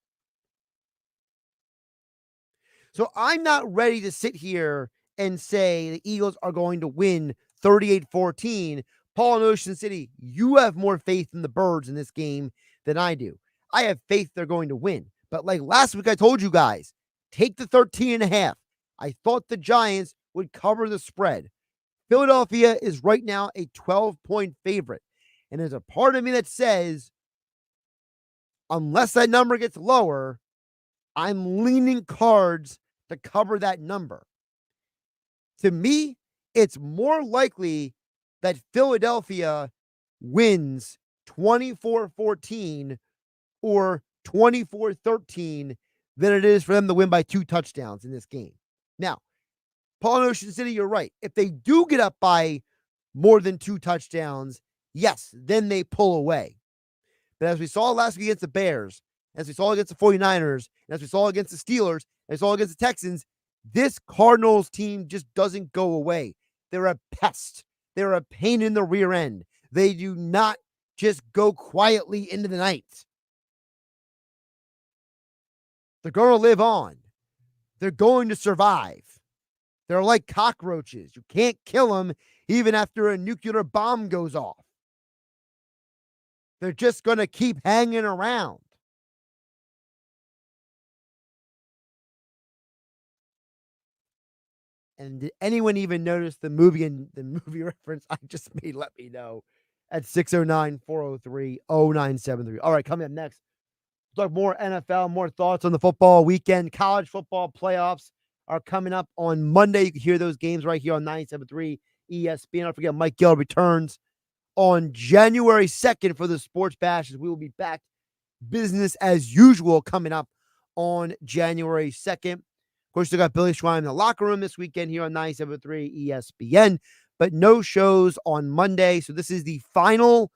So I'm not ready to sit here and say the Eagles are going to win 38-14. Paul in Ocean City, you have more faith in the Birds in this game than I do. I have faith they're going to win. But like last week, I told you guys, take the 13.5. I thought the Giants would cover the spread. Philadelphia is right now a 12-point favorite. And there's a part of me that says, unless that number gets lower, I'm leaning Cards to cover that number. To me, it's more likely that Philadelphia wins 24-14 or 24-13 than it is for them to win by 2 touchdowns in this game. Now, Paul in Ocean City, you're right. If they do get up by more than 2 touchdowns, yes, then they pull away. But as we saw last week against the Bears, as we saw against the 49ers, and as we saw against the Steelers, and we saw against the Texans, this Cardinals team just doesn't go away. They're a pest. They're a pain in the rear end. They do not just go quietly into the night. They're going to live on. They're going to survive. They're like cockroaches. You can't kill them even after a nuclear bomb goes off. They're just going to keep hanging around. And did anyone even notice the movie and the movie reference I just made? Let me know at 609-403-0973. All right, coming up next, we'll talk more NFL, more thoughts on the football weekend. College football playoffs are coming up on Monday. You can hear those games right here on 97.3 ESPN. Don't forget, Mike Gill returns on January 2nd for the Sports Bash, as we will be back business as usual coming up on January 2nd. Of course, we got Billy Schwein in the locker room this weekend here on 97.3 ESPN, but no shows on Monday. So this is the final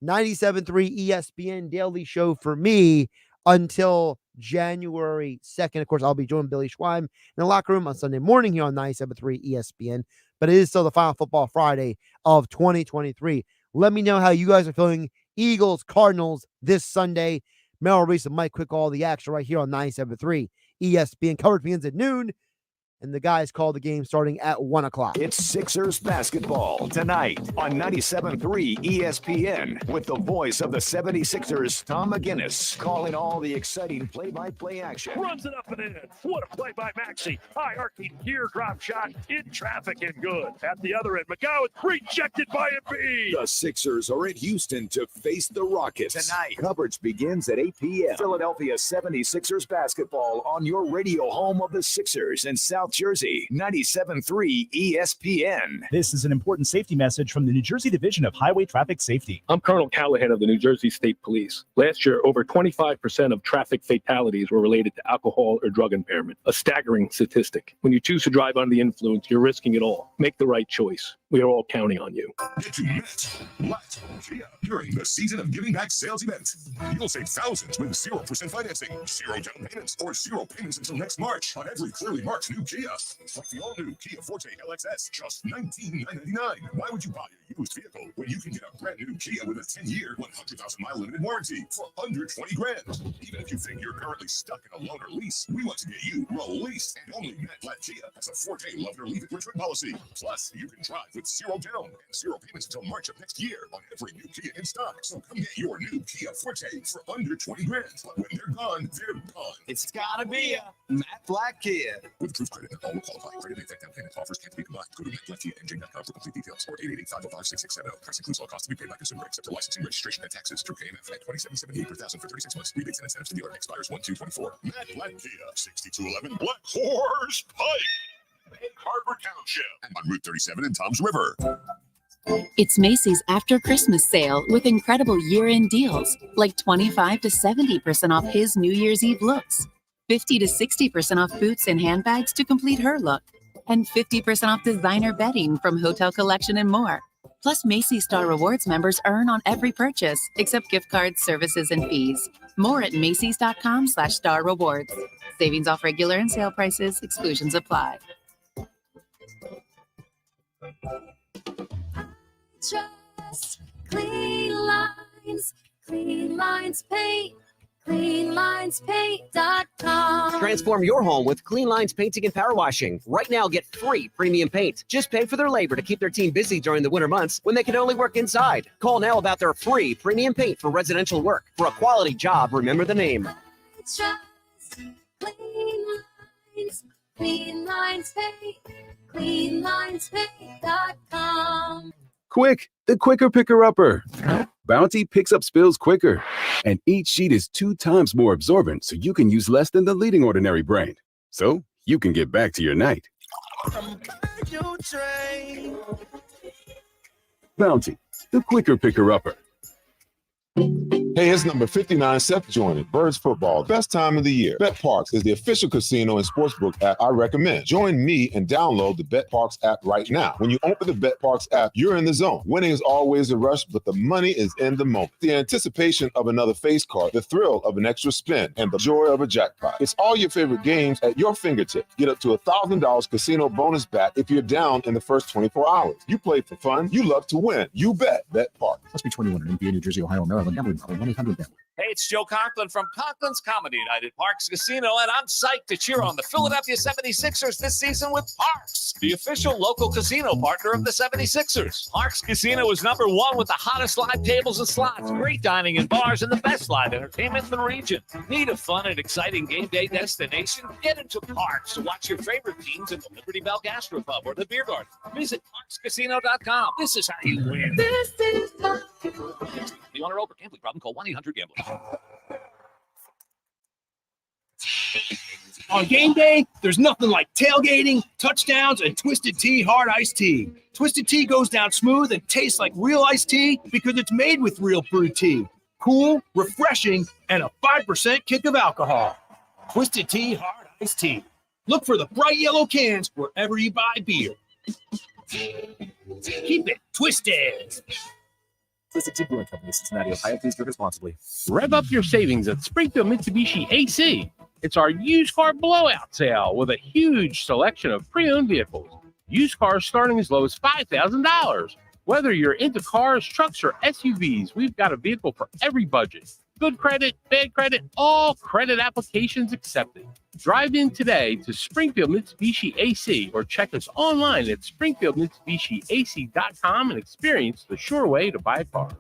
97.3 ESPN daily show for me until January 2nd. Of course, I'll be joining Billy Schwein in the locker room on Sunday morning here on 97.3 ESPN, but it is still the final football Friday of 2023. Let me know how you guys are feeling. Eagles, Cardinals this Sunday. Merrill Reese and Mike Quick, all the action right here on 97.3 ESPN. Coverage begins at noon, and the guys call the game starting at 1 o'clock. It's Sixers basketball tonight on 97.3 ESPN with the voice of the 76ers, Tom McGinnis, calling all the exciting play-by-play action. Runs it up and in. What a play by Maxey. High arcing teardrop shot in traffic and good. At the other end, McGowan rejected by Embiid. The Sixers are in Houston to face the Rockets. Tonight, coverage begins at 8 p.m. Philadelphia 76ers basketball on your radio home of the Sixers in South Jersey, 97.3 ESPN. This is an important safety message from the New Jersey Division of Highway Traffic Safety. I'm Colonel Callahan of the New Jersey State Police. Last year, over 25% of traffic fatalities were related to alcohol or drug impairment, a staggering statistic. When you choose to drive under the influence, you're risking it all. Make the right choice. We are all counting on you. Get to Met Kia during the Season of Giving Back sales event. You'll save thousands with 0% financing, 0 down payments, or 0 payments until next March on every clearly marked new Kia. Like the all-new Kia Forte LXS, just $19,999. Why would you buy a used vehicle when you can get a brand new Kia with a 10-year, 100,000-mile limited warranty for under $20,000? Even if you think you're currently stuck in a loan or lease, we want to get you released. And only Met Kia has a Forte Love It or Leave It return policy. Plus, you can drive with 0 down and 0 payments until March of next year on every new Kia in stock. So come get your new Kia Forte for under $20,000. But when they're gone, they're gone. It's gotta be a Matt Black Kia. With approved credit, all will qualify. Credit and effect down payment offers can't be combined. Go to MetLifeKiaNJ.com for complete details or 888-505-6670. Price includes all costs to be paid by consumer except for licensing, registration, and taxes. True KMF at $27.78 per thousand for 36 months. Rebates and incentives to dealer expires 1/2/24. Matt Black Kia, 6211 Black Horse Pike in Harbor Township and on Route 37 in Toms River. It's Macy's after Christmas sale with incredible year-end deals like 25 to 70% off his New Year's Eve looks, 50 to 60% off boots and handbags to complete her look, and 50% off designer bedding from Hotel Collection and more. Plus, Macy's Star Rewards members earn on every purchase except gift cards, services, and fees. More at Macys.com/Star Rewards. Savings off regular and sale prices. Exclusions apply. Just clean lines paint, cleanlinespaint.com. Transform your home with Clean Lines Painting and Power Washing. Right now, get free premium paint. Just pay for their labor to keep their team busy during the winter months when they can only work inside. Call now about their free premium paint for residential work. For a quality job, remember the name. It's just clean lines paint, cleanlinespaint.com. Quick, the quicker picker-upper. Bounty picks up spills quicker, and each sheet is 2 times more absorbent, so you can use less than the leading ordinary brand. So you can get back to your night. Bounty, the quicker picker-upper. Hey, it's number 59, Seth Joyner, Birds Football. Best time of the year. Bet Parks is the official casino and sportsbook app I recommend. Join me and download the Bet Parks app right now. When you open the Bet Parks app, you're in the zone. Winning is always a rush, but the money is in the moment. The anticipation of another face card, the thrill of an extra spin, and the joy of a jackpot. It's all your favorite games at your fingertips. Get up to $1,000 casino bonus back if you're down in the first 24 hours. You play for fun. You love to win. You bet. Bet Parks. Must be 21 in NBA, New Jersey, Ohio, Maryland. Gambling problem. 1-800-GAMBLER. Hey, it's Joe Conklin from Conklin's Comedy Night at Parks Casino, and I'm psyched to cheer on the Philadelphia 76ers this season with Parks, the official local casino partner of the 76ers. Parks Casino is #1 with the hottest live tables and slots, great dining and bars, and the best live entertainment in the region. Need a fun and exciting game day destination? Get into Parks to watch your favorite teams at the Liberty Bell Gastropub or the Beer Garden. Visit parkscasino.com. This is how you win. This is how The owner over. Gambling problem? Call 1-800-GAMBLER. On game day, there's nothing like tailgating, touchdowns, and Twisted Tea Hard Iced Tea. Twisted Tea goes down smooth and tastes like real iced tea because it's made with real brewed tea. Cool, refreshing, and a 5% kick of alcohol. Twisted Tea Hard Iced Tea. Look for the bright yellow cans wherever you buy beer. Keep it twisted. Twisted Tea Brewing Company, Cincinnati, Ohio. Please drink responsibly. Rev up your savings at Springfield Mitsubishi AC. It's our used car blowout sale with a huge selection of pre-owned vehicles. Used cars starting as low as $5,000. Whether you're into cars, trucks, or SUVs, we've got a vehicle for every budget. Good credit, bad credit, all credit applications accepted. Drive in today to Springfield Mitsubishi AC or check us online at springfieldmitsubishiac.com and experience the sure way to buy a car.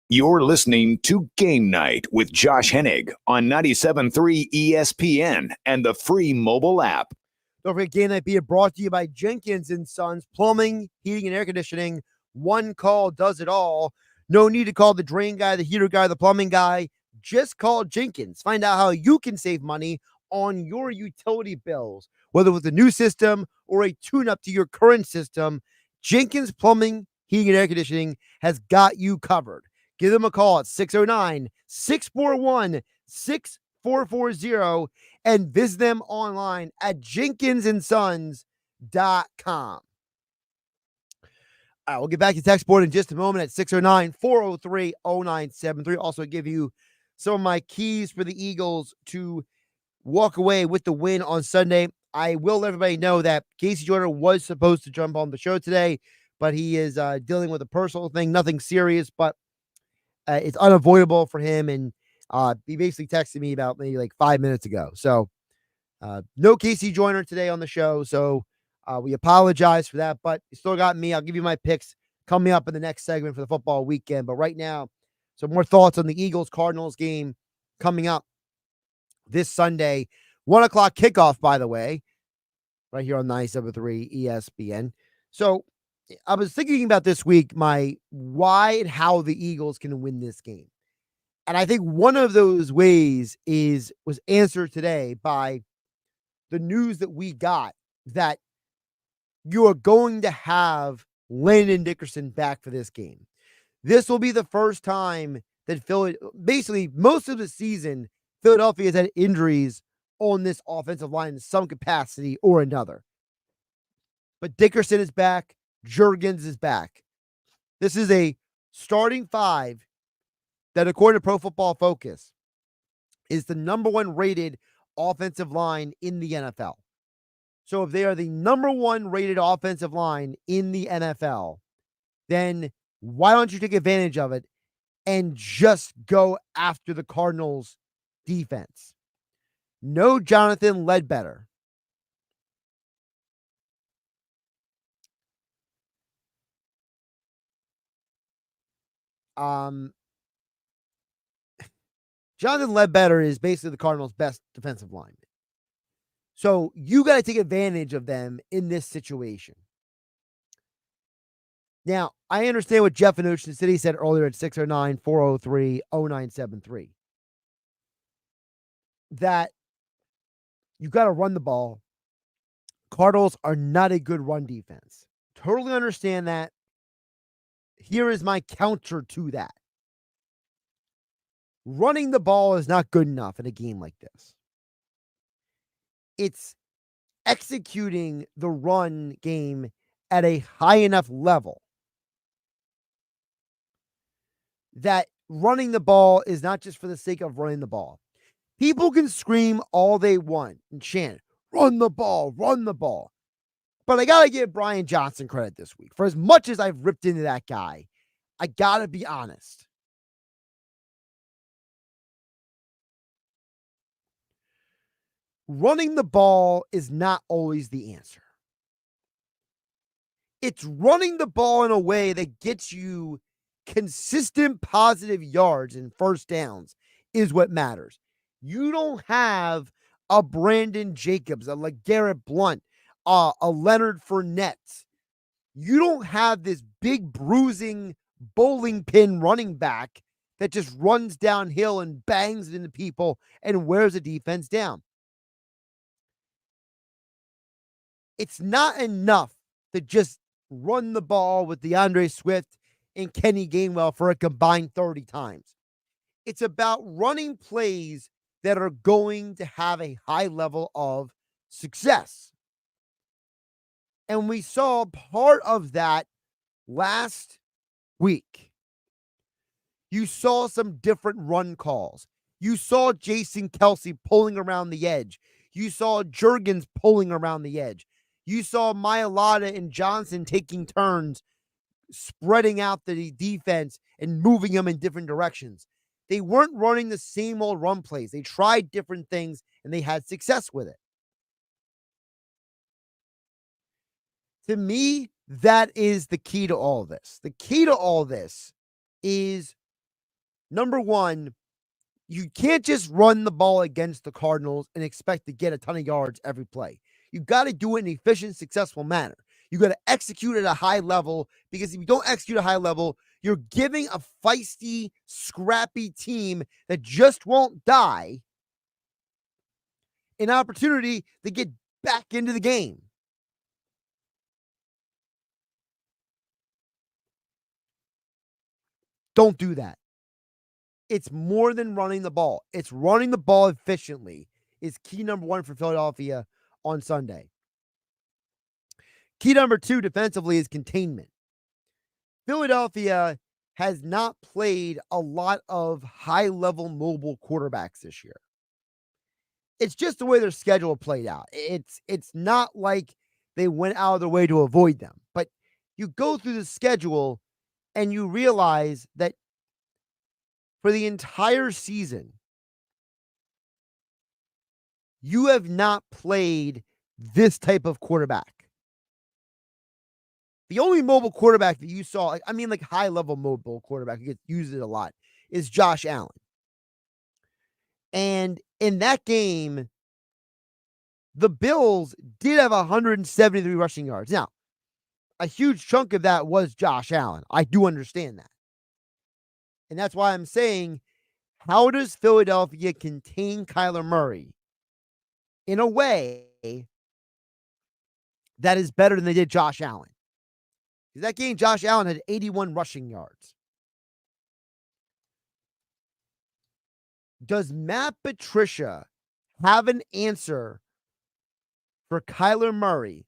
You're listening to Game Night with Josh Hennig on 97.3 ESPN and the free mobile app. Don't forget, Game Night being brought to you by Jenkins & Sons Plumbing, Heating, and Air Conditioning. One call does it all. No need to call the drain guy, the heater guy, the plumbing guy. Just call Jenkins. Find out how you can save money on your utility bills, whether with a new system or a tune-up to your current system. Jenkins Plumbing, Heating, and Air Conditioning has got you covered. Give them a call at 609-641-6440 and visit them online at jenkinsandsons.com. All right, we'll get back to text board in just a moment at 609-403-0973. Also give you some of my keys for the Eagles to walk away with the win on Sunday. I will let everybody know that Casey Joyner was supposed to jump on the show today, but he is dealing with a personal thing, nothing serious, but it's unavoidable for him. And he basically texted me about maybe like 5 minutes ago. So no Casey Joyner today on the show. So we apologize for that, but you still got me. I'll give you my picks coming up in the next segment for the football weekend. But right now, some more thoughts on the Eagles-Cardinals game coming up this Sunday. 1 o'clock kickoff, by the way, right here on 97.3 ESPN. So I was thinking about this week, my why and how the Eagles can win this game. And I think one of those ways was answered today by the news that we got that you are going to have Landon Dickerson back for this game. This will be the first time that basically most of the season, Philadelphia has had injuries on this offensive line in some capacity or another. But Dickerson is back. Juergens is back. This is a starting five that, according to Pro Football Focus, is the #1 rated offensive line in the NFL. So if they are the #1 rated offensive line in the NFL, then why don't you take advantage of it and just go after the Cardinals' defense? No Jonathan Ledbetter. Jonathan Ledbetter is basically the Cardinals' best defensive lineman. So you got to take advantage of them in this situation. Now, I understand what Jeff in Ocean City said earlier at 609-403-0973. That you got to run the ball. Cardinals are not a good run defense. Totally understand that. here is my counter to that. Running the ball is not good enough in a game like this. It's executing the run game at a high enough level that running the ball is not just for the sake of running the ball. People can scream all they want and chant, run the ball, run the ball. But I got to give Brian Johnson credit this week. For as much as I've ripped into that guy, I got to be honest. Running the ball is not always the answer. It's running the ball in a way that gets you consistent positive yards and first downs is what matters. You don't have a Brandon Jacobs, a LeGarrette Blount, a Leonard Fournette. You don't have this big bruising bowling pin running back that just runs downhill and bangs it into people and wears the defense down. It's not enough to just run the ball with DeAndre Swift and Kenny Gainwell for a combined 30 times. It's about running plays that are going to have a high level of success. And we saw part of that last week. You saw some different run calls. You saw Jason Kelsey pulling around the edge. You saw Juergens pulling around the edge. You saw Mailata and Johnson taking turns, spreading out the defense and moving them in different directions. They weren't running the same old run plays. They tried different things and they had success with it. To me, that is the key to all this. The key to all this is, number one, you can't just run the ball against the Cardinals and expect to get a ton of yards every play. You got to do it in an efficient, successful manner. You got to execute at a high level, because if you don't execute at a high level, you're giving a feisty, scrappy team that just won't die an opportunity to get back into the game. Don't do that. It's more than running the ball. It's running the ball efficiently is key number one for Philadelphia on Sunday. Key number two defensively is containment. Philadelphia has not played a lot of high-level mobile quarterbacks this year. It's just the way their schedule played out. It's not like they went out of their way to avoid them. But you go through the schedule and you realize that for the entire season, you have not played this type of quarterback. The only mobile quarterback that you saw, like high-level mobile quarterback, who gets used it a lot, is Josh Allen. And in that game, the Bills did have 173 rushing yards. Now, a huge chunk of that was Josh Allen. I do understand that. And that's why I'm saying, how does Philadelphia contain Kyler Murray in a way that is better than they did Josh Allen? Because that game, Josh Allen had 81 rushing yards. Does Matt Patricia have an answer for Kyler Murray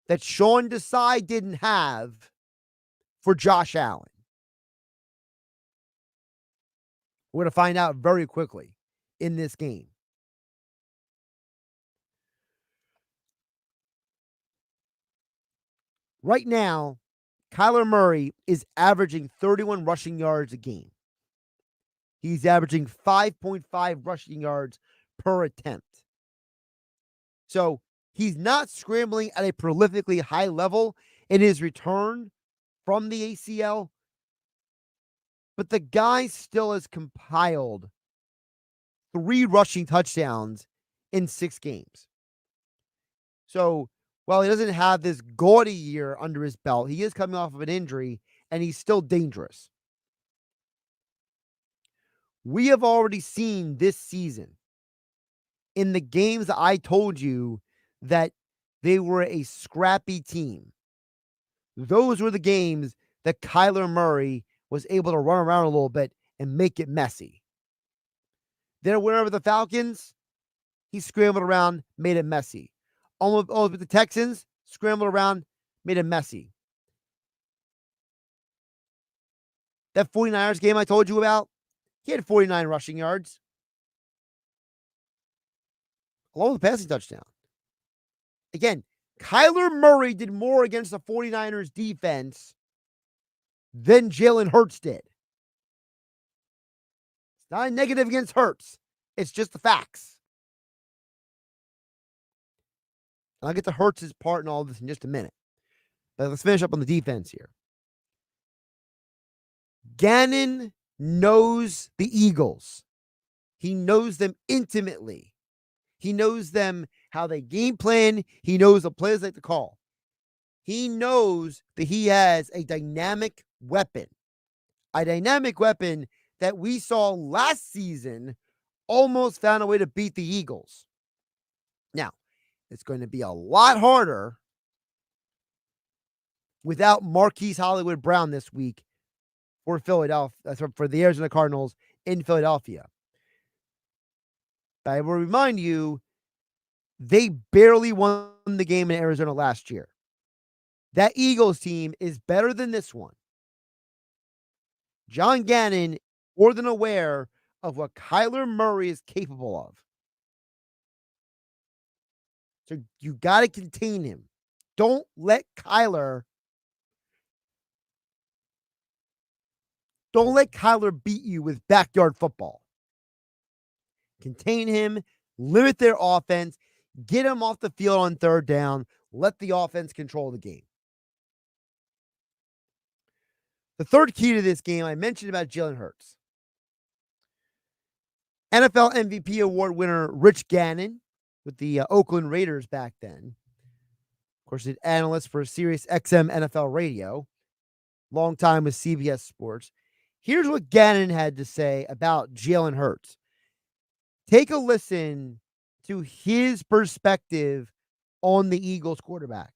that Sean Desai didn't have for Josh Allen? We're going to find out very quickly in this game. Right now, Kyler Murray is averaging 31 rushing yards a game. He's averaging 5.5 rushing yards per attempt. So he's not scrambling at a prolifically high level in his return from the ACL, but the guy still has compiled 3 rushing touchdowns in 6 games. So while he doesn't have this gaudy year under his belt, he is coming off of an injury, and he's still dangerous. We have already seen this season in the games that I told you that they were a scrappy team. Those were the games that Kyler Murray was able to run around a little bit and make it messy. Then wherever the Falcons, he scrambled around, made it messy. Almost with the Texans, scrambled around, made it messy. That 49ers game I told you about, he had 49 rushing yards, along with a passing touchdown. Again, Kyler Murray did more against the 49ers defense than Jalen Hurts did. It's not a negative against Hurts. It's just the facts. And I'll get to Hurts' part in all of this in just a minute. But let's finish up on the defense here. Gannon knows the Eagles. He knows them intimately. He knows them, how they game plan. He knows the plays like to call. He knows that he has a dynamic weapon. A dynamic weapon that we saw last season almost found a way to beat the Eagles. Now, it's going to be a lot harder without Marquise Hollywood Brown this week for Philadelphia, for the Arizona Cardinals in Philadelphia. But I will remind you, they barely won the game in Arizona last year. That Eagles team is better than this one. John Gannon, more than aware of what Kyler Murray is capable of. So you got to contain him. Don't let Kyler beat you with backyard football. Contain him, limit their offense, get him off the field on third down, let the offense control the game. The third key to this game, I mentioned about Jalen Hurts. NFL MVP award winner Rich Gannon with the Oakland Raiders back then. Of course, an analyst for Sirius XM NFL Radio. Long time with CBS Sports. Here's what Gannon had to say about Jalen Hurts. Take a listen to his perspective on the Eagles quarterback.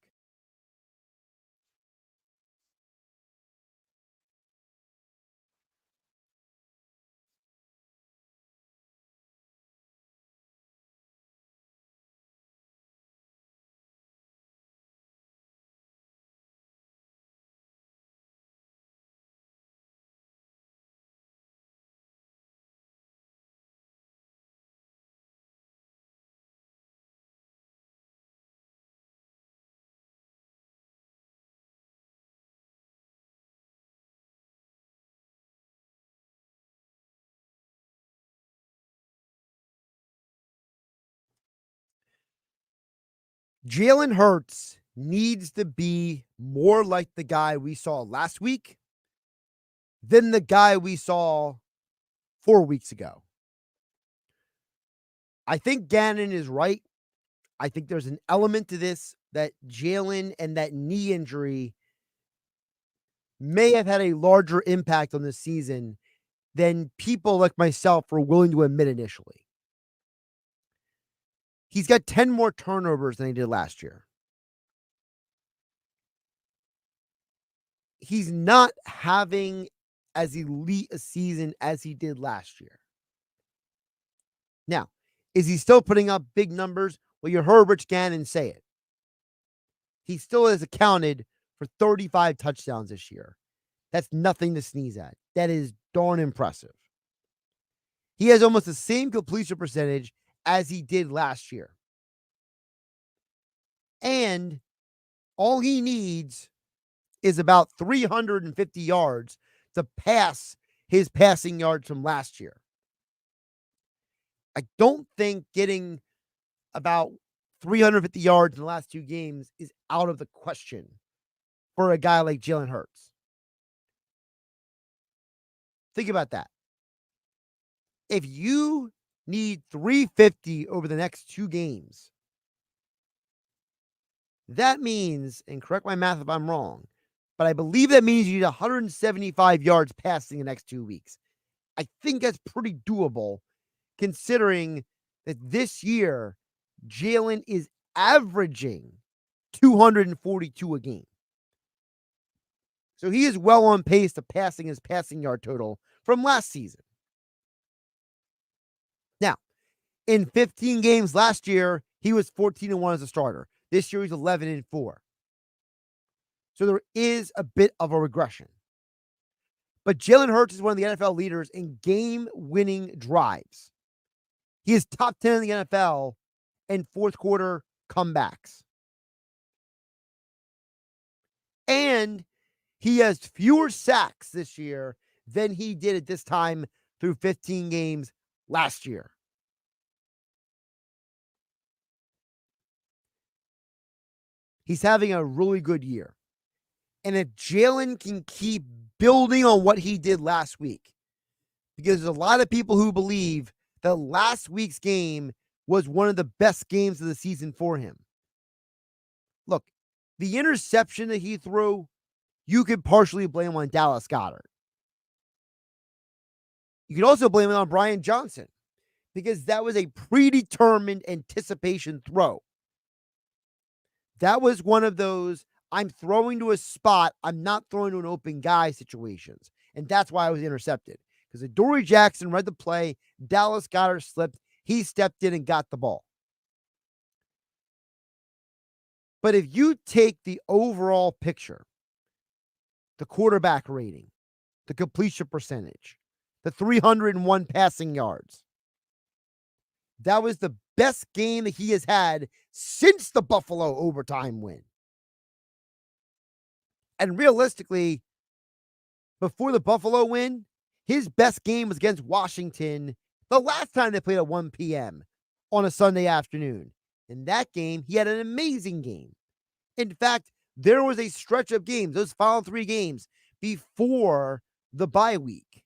Jalen Hurts needs to be more like the guy we saw last week than the guy we saw 4 weeks ago. I think Gannon is right. I think there's an element to this that Jalen and that knee injury may have had a larger impact on this season than people like myself were willing to admit initially. He's got 10 more turnovers than he did last year. He's not having as elite a season as he did last year. Now, is he still putting up big numbers? Well, you heard Rich Gannon say it. He still has accounted for 35 touchdowns this year. That's nothing to sneeze at. That is darn impressive. He has almost the same completion percentage as he did last year. And all he needs is about 350 yards to pass his passing yards from last year. I don't think getting about 350 yards in the last two games is out of the question for a guy like Jalen Hurts. Think about that. If you need 350 over the next two games, that means, and correct my math if I'm wrong, but I believe that means you need 175 yards passing the next 2 weeks. I think that's pretty doable considering that this year, Jalen is averaging 242 a game. So he is well on pace to passing his passing yard total from last season. Now, in 15 games last year, he was 14-1 as a starter. This year, he's 11-4. So there is a bit of a regression. But Jalen Hurts is one of the NFL leaders in game-winning drives. He is top 10 in the NFL in fourth quarter comebacks. And he has fewer sacks this year than he did at this time through 15 games last year. He's having a really good year. And if Jalen can keep building on what he did last week, because there's a lot of people who believe that last week's game was one of the best games of the season for him. Look, the interception that he threw, you could partially blame on Dallas Goedert. You could also blame it on Brian Johnson, because that was a predetermined anticipation throw. That was one of those, I'm throwing to a spot, I'm not throwing to an open guy situations. And that's why I was intercepted. Because Adoree Jackson read the play, Dallas Goedert slipped, he stepped in and got the ball. But if you take the overall picture, the quarterback rating, the completion percentage, the 301 passing yards, that was the best game that he has had since the Buffalo overtime win. And realistically, before the Buffalo win, his best game was against Washington the last time they played at 1 p.m. on a Sunday afternoon. In that game, he had an amazing game. In fact, there was a stretch of games, those final 3 games, before the bye week,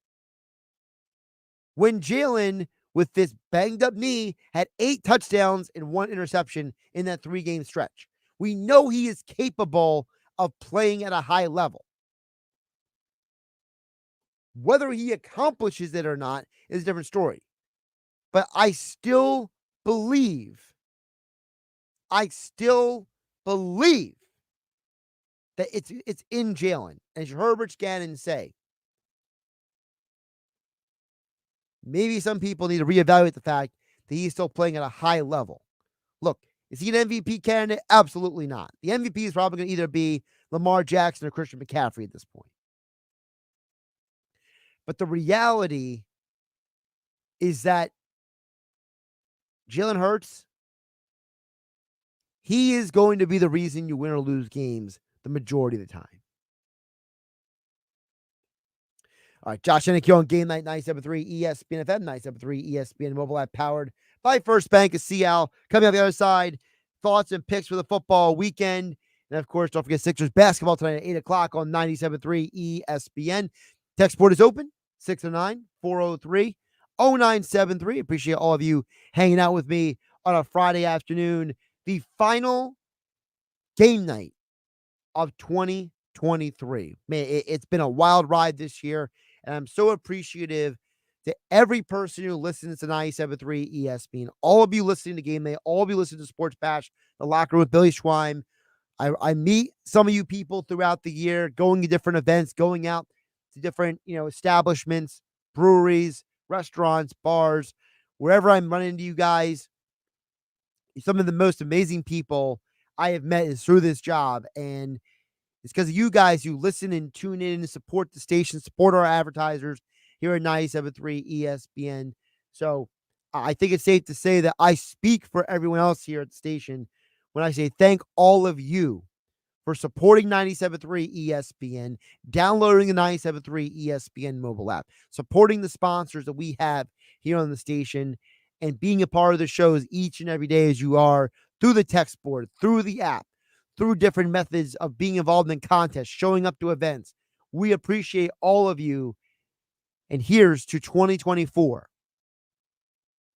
when Jalen, with this banged-up knee, had 8 touchdowns and 1 interception in that 3-game stretch. We know he is capable of playing at a high level. Whether he accomplishes it or not is a different story. But I still believe that it's in Jalen. As you heard Rich Gannon say, maybe some people need to reevaluate the fact that he's still playing at a high level. Look, is he an MVP candidate? Absolutely not. The MVP is probably going to either be Lamar Jackson or Christian McCaffrey at this point. But the reality is that Jalen Hurts, he is going to be the reason you win or lose games the majority of the time. All right, Josh Hennig here on GameNight 97.3 ESPN FM, 97.3 ESPN mobile app, powered by First Bank of Seattle. Coming out the other side, thoughts and picks for the football weekend. And of course, don't forget Sixers basketball tonight at 8 o'clock on 97.3 ESPN. Text board is open, 609-403-0973. Appreciate all of you hanging out with me on a Friday afternoon. The final game night of 2023. Man, it's been a wild ride this year, and I'm so appreciative to every person who listens to 97.3 ESPN. All of you listening to Game Night, all of you listening to Sports Bash, the locker room with Billy Schweim. I meet some of you people throughout the year, going to different events, going out to different, establishments, breweries, restaurants, bars, wherever I'm running into you guys. Some of the most amazing people I have met is through this job, and it's because of you guys who listen and tune in and support the station, support our advertisers here at 97.3 ESPN. So I think it's safe to say that I speak for everyone else here at the station when I say thank all of you for supporting 97.3 ESPN, downloading the 97.3 ESPN mobile app, supporting the sponsors that we have here on the station, and being a part of the shows each and every day as you are, through the text board, through the app, through different methods of being involved in contests, showing up to events. We appreciate all of you. And here's to 2024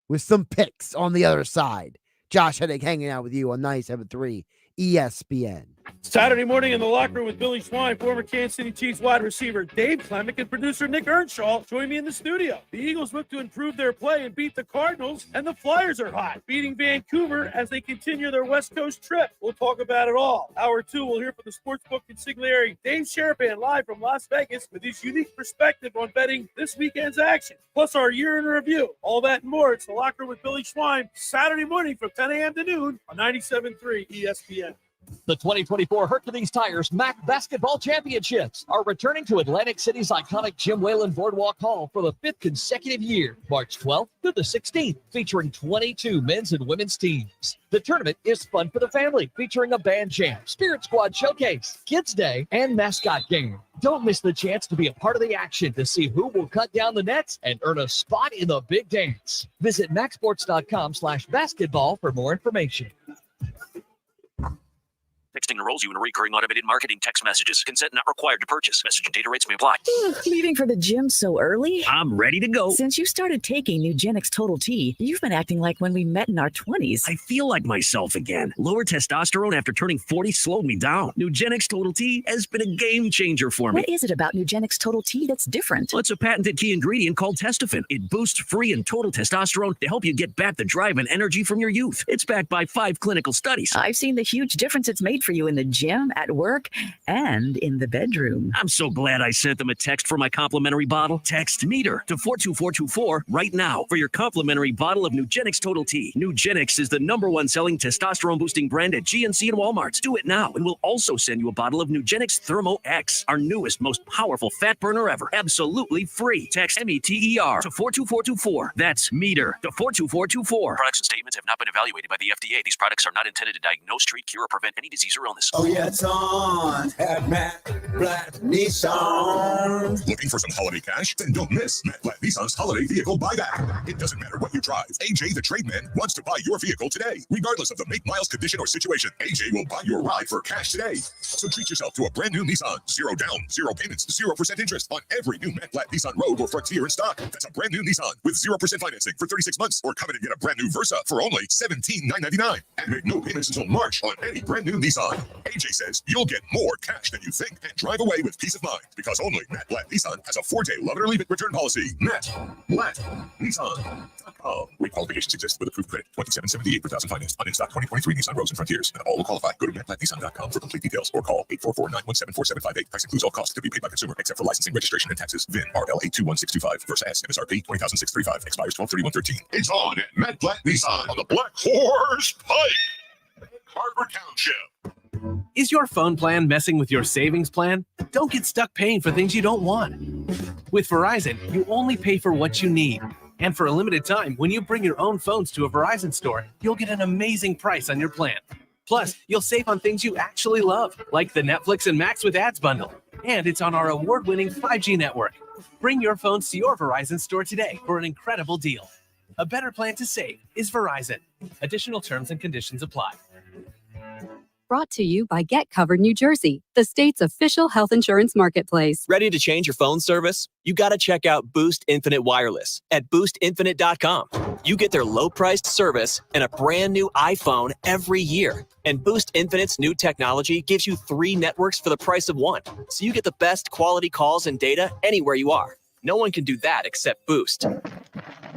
with some picks on the other side. Josh Hennig hanging out with you on 97.3 ESPN. Saturday morning in the locker room with Billy Schwein, former Kansas City Chiefs wide receiver Dave Klemick, and producer Nick Earnshaw join me in the studio. The Eagles look to improve their play and beat the Cardinals, and the Flyers are hot, beating Vancouver as they continue their West Coast trip. We'll talk about it all. Hour 2, we'll hear from the sportsbook consigliere Dave Sherapan live from Las Vegas with his unique perspective on betting this weekend's action, plus our year in review. All that and more. It's the locker room with Billy Schwein, Saturday morning from 10 a.m. to noon on 97.3 ESPN. The 2024 Hercules Tires MAC Basketball Championships are returning to Atlantic City's iconic Jim Whalen Boardwalk Hall for the 5th consecutive year, March 12th through the 16th, featuring 22 men's and women's teams. The tournament is fun for the family, featuring a band jam, Spirit Squad showcase, Kids Day, and mascot game. Don't miss the chance to be a part of the action to see who will cut down the nets and earn a spot in the big dance. Visit maxsports.com/basketball for more information. Texting enrolls you in recurring automated marketing text messages. Consent not required to purchase. Message and data rates may apply. Leaving for the gym so early? I'm ready to go. Since you started taking Nugenix Total T, you've been acting like when we met in our 20s. I feel like myself again. Lower testosterone after turning 40 slowed me down. Nugenix Total T has been a game changer for me. What is it about Nugenix Total T that's different? Well, it's a patented key ingredient called testofen. It boosts free and total testosterone to help you get back the drive and energy from your youth. It's backed by 5 clinical studies. I've seen the huge difference it's made for you in the gym, at work, and in the bedroom. I'm so glad I sent them a text for my complimentary bottle. Text METER to 42424 right now for your complimentary bottle of Nugenix Total T. Nugenix is the #1 selling testosterone boosting brand at GNC and Walmart. Do it now, and we'll also send you a bottle of Nugenix Thermo X, our newest, most powerful fat burner ever. Absolutely free. Text METER to 42424. That's METER to 42424. Products and statements have not been evaluated by the FDA. These products are not intended to diagnose, treat, cure, or prevent any disease or illness. Oh yeah, it's on at Matt Black Nissan. Looking for some holiday cash? Then don't miss Matt Black Nissan's holiday vehicle buyback. It doesn't matter what you drive. AJ the Trademan wants to buy your vehicle today. Regardless of the make, miles, condition, or situation, AJ will buy your ride for cash today. So treat yourself to a brand new Nissan. 0 down, 0 payments, 0% interest on every new Matt Black Nissan Rogue or Frontier in stock. That's a brand new Nissan with 0% financing for 36 months, or come in and get a brand new Versa for only $17,999 and make no payments until March on any brand new Nissan. AJ says you'll get more cash than you think and drive away with peace of mind, because only Matt Black Nissan has a 4-day love it or leave it return policy. Matt Black Nissan. Qualifications exist with approved credit. $27.78 per thousand financed on in-stock 2023 Nissan Rogues and Frontiers. And all will qualify. Go to mattblacknissan.com for complete details or call 844-917-4758. Price includes all costs to be paid by consumer except for licensing, registration, and taxes. VIN RL821625. Versa S. MSRP 20,635. Expires 12/31/13. It's on at Matt Black Nissan on the Black Horse Pike. Harbor Township. Is your phone plan messing with your savings plan? Don't get stuck paying for things you don't want. With Verizon, you only pay for what you need. And for a limited time, when you bring your own phones to a Verizon store, you'll get an amazing price on your plan. Plus, you'll save on things you actually love, like the Netflix and Max with Ads bundle. And it's on our award-winning 5G network. Bring your phones to your Verizon store today for an incredible deal. A better plan to save is Verizon. Additional terms and conditions apply. Brought to you by Get Covered New Jersey, the state's official health insurance marketplace. Ready to change your phone service? You got to check out Boost Infinite Wireless at boostinfinite.com. You get their low-priced service and a brand new iPhone every year. And Boost Infinite's new technology gives you 3 networks for the price of 1. So you get the best quality calls and data anywhere you are. No one can do that except Boost.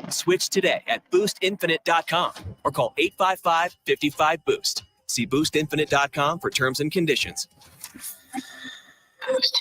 Switch today at boostinfinite.com or call 855-55-BOOST. See boostinfinite.com for terms and conditions.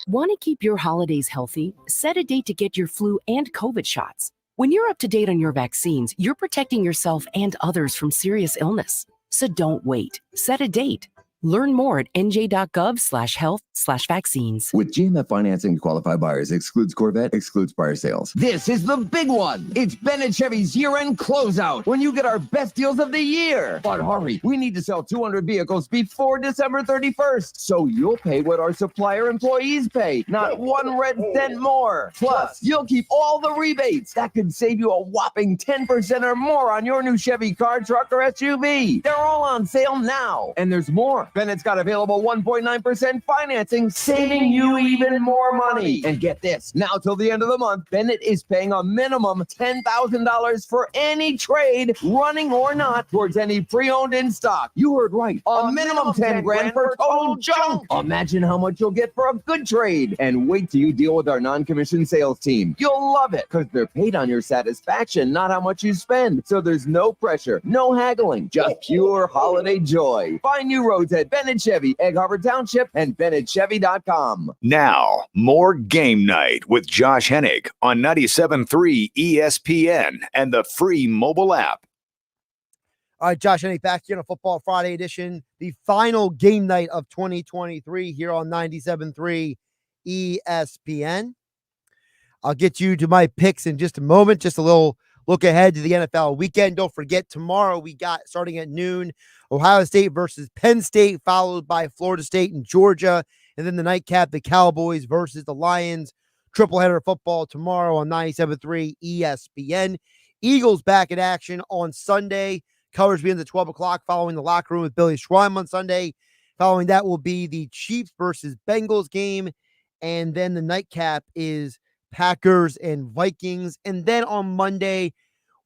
Want to keep your holidays healthy? Set a date to get your flu and COVID shots. When you're up to date on your vaccines, you're protecting yourself and others from serious illness. So don't wait. Set a date. Learn more at nj.gov/health/vaccines. With GMF financing to qualified buyers, excludes Corvette, excludes prior sales. This is the big one. It's Ben and Chevy's year-end closeout when you get our best deals of the year. But hurry, we need to sell 200 vehicles before December 31st. So you'll pay what our supplier employees pay, not 1 red cent more. Plus, you'll keep all the rebates. That could save you a whopping 10% or more on your new Chevy car, truck, or SUV. They're all on sale now. And there's more. Bennett's got available 1.9% financing, saving you even more money. And get this, now till the end of the month, Bennett is paying a minimum $10,000 for any trade, running or not, towards any pre-owned in stock. You heard right. A minimum 10 grand for total junk. Imagine how much you'll get for a good trade. And wait till you deal with our non-commissioned sales team. You'll love it because they're paid on your satisfaction, not how much you spend. So there's no pressure, no haggling, just pure holiday joy. Find new roads at Bennett Chevy, Egg Harbor Township, and BennettChevy.com. Now, more Game Night with Josh Hennig on 97.3 ESPN and the free mobile app. All right, Josh Hennig back here on a Football Friday edition, the final game night of 2023 here on 97.3 ESPN. I'll get you to my picks in just a moment. Just a little look ahead to the NFL weekend. Don't forget, tomorrow we got, starting at noon, Ohio State versus Penn State, followed by Florida State and Georgia. And then the nightcap, the Cowboys versus the Lions. Triple header of football tomorrow on 97.3 ESPN. Eagles back in action on Sunday. Coverage begins at 12 o'clock following the locker room with Billy Schweim on Sunday. Following that will be the Chiefs versus Bengals game. And then the nightcap is Packers and Vikings. And then on Monday,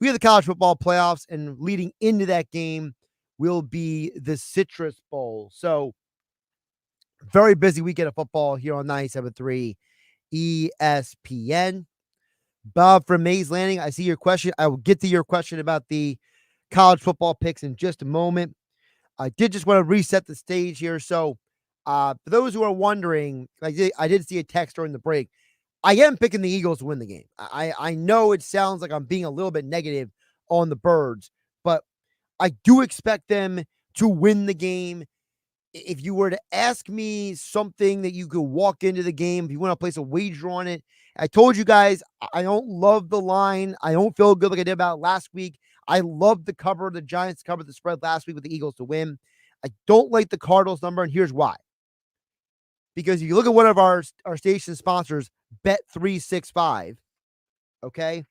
we have the college football playoffs, and leading into that game will be the Citrus Bowl. So very busy weekend of football here on 97.3 ESPN. Bob from Mays Landing, I see your question. I will get to your question about the college football picks in just a moment. I did just want to reset the stage here. So for those who are wondering, I did see a text during the break. I am picking the Eagles to win the game. I know it sounds like I'm being a little bit negative on the Birds, but I do expect them to win the game. If you were to ask me something that you could walk into the game, if you want to place a wager on it, I told you guys, I don't love the line. I don't feel good like I did about last week. I love the cover. The Giants covered the spread last week with the Eagles to win. I don't like the Cardinals number, and here's why. Because if you look at one of our station sponsors, Bet365, okay?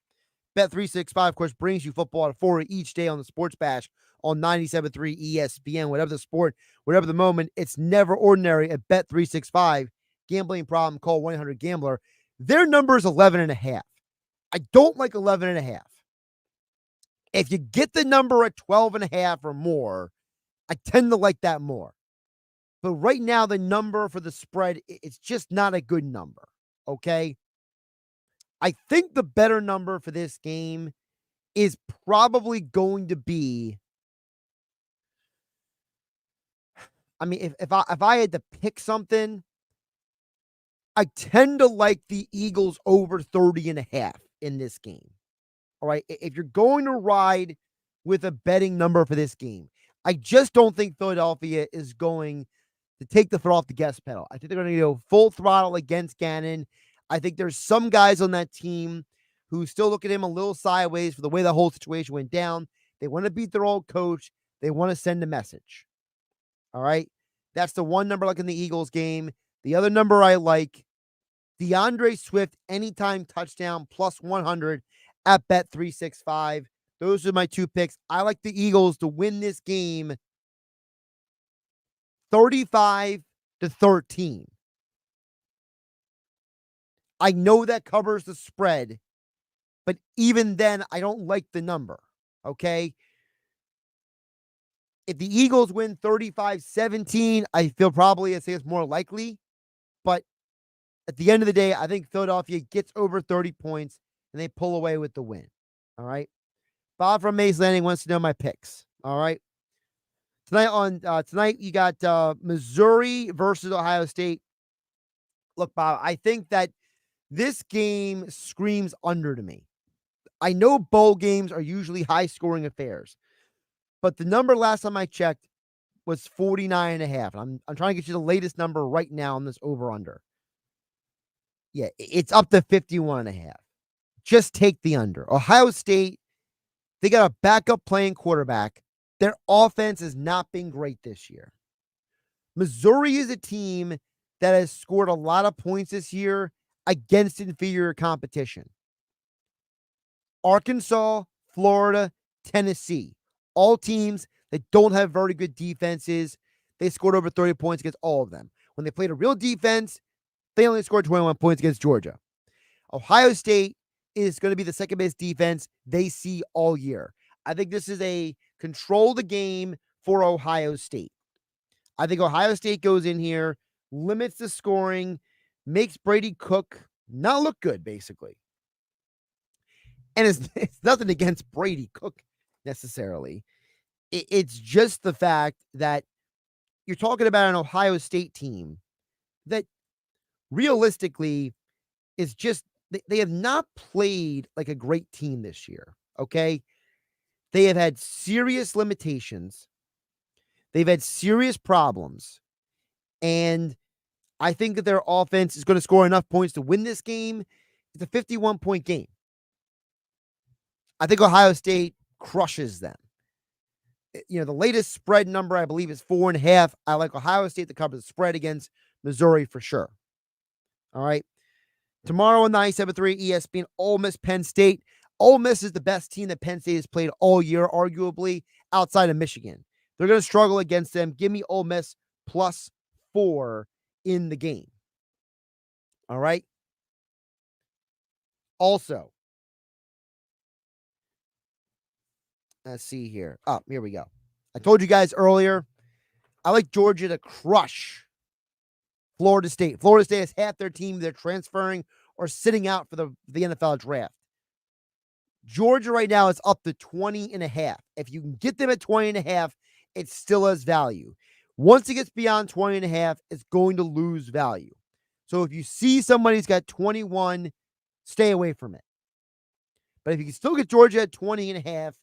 Bet365, of course, brings you football at 4 each day on the Sports Bash on 97.3 ESPN. Whatever the sport, whatever the moment, it's never ordinary at Bet365. Gambling problem, call 1-800-GAMBLER. Their number is 11.5. I don't like 11.5. If you get the number at 12.5 or more, I tend to like that more. But right now, the number for the spread, it's just not a good number, okay? I think the better number for this game is probably going to be, I mean, if I had to pick something, I tend to like the Eagles over 30.5 in this game. All right, if you're going to ride with a betting number for this game, I just don't think Philadelphia is going to take the foot off the gas pedal. I think they're going to go full throttle against Gannon. I think there's some guys on that team who still look at him a little sideways for the way the whole situation went down. They want to beat their old coach. They want to send a message. All right, that's the one number like in the Eagles game. The other number I like, DeAndre Swift anytime touchdown plus 100 at Bet365. Those are my two picks. I like the Eagles to win this game 35-13. I know that covers the spread, but even then, I don't like the number, okay? If the Eagles win 35-17, I feel probably I'd say it's more likely, but at the end of the day, I think Philadelphia gets over 30 points and they pull away with the win, all right? Bob from Mays Landing wants to know my picks, all right? Tonight you got Missouri versus Ohio State. Look, Bob, I think that this game screams under to me. I know bowl games are usually high-scoring affairs, but the number last time I checked was 49.5. I'm trying to get you the latest number right now on this over-under. Yeah, it's up to 51.5. Just take the under. Ohio State, they got a backup playing quarterback. Their offense has not been great this year. Missouri is a team that has scored a lot of points this year against inferior competition. Arkansas, Florida, Tennessee, all teams that don't have very good defenses. they scored over 30 points against all of them. When they played a real defense, they only scored 21 points against Georgia. Ohio State is going to be the second best defense they see all year. I think this is a control the game for Ohio State. I think Ohio State goes in here, limits the scoring, makes Brady Cook not look good, basically. And it's nothing against Brady Cook necessarily. It's just the fact that you're talking about an Ohio State team that realistically is just, they have not played like a great team this year, okay? They have had serious limitations. They've had serious problems. And I think that their offense is going to score enough points to win this game. It's a 51-point game. I think Ohio State crushes them. You know, the latest spread number, I believe, is 4.5. I like Ohio State to cover the spread against Missouri for sure. All right. Tomorrow on 97.3 ESPN, Ole Miss, Penn State. Ole Miss is the best team that Penn State has played all year, arguably, outside of Michigan. They're going to struggle against them. Give me Ole Miss +4 in the game. All right. Also, let's see here. Oh, here we go. I told you guys earlier, I like Georgia to crush Florida State. Florida State has half their team. They're transferring or sitting out for the NFL draft. Georgia right now is up to 20.5. If you can get them at 20.5, it still has value. Once it gets beyond 20.5, it's going to lose value. So if you see somebody's got 21, stay away from it. But if you can still get Georgia at 20.5,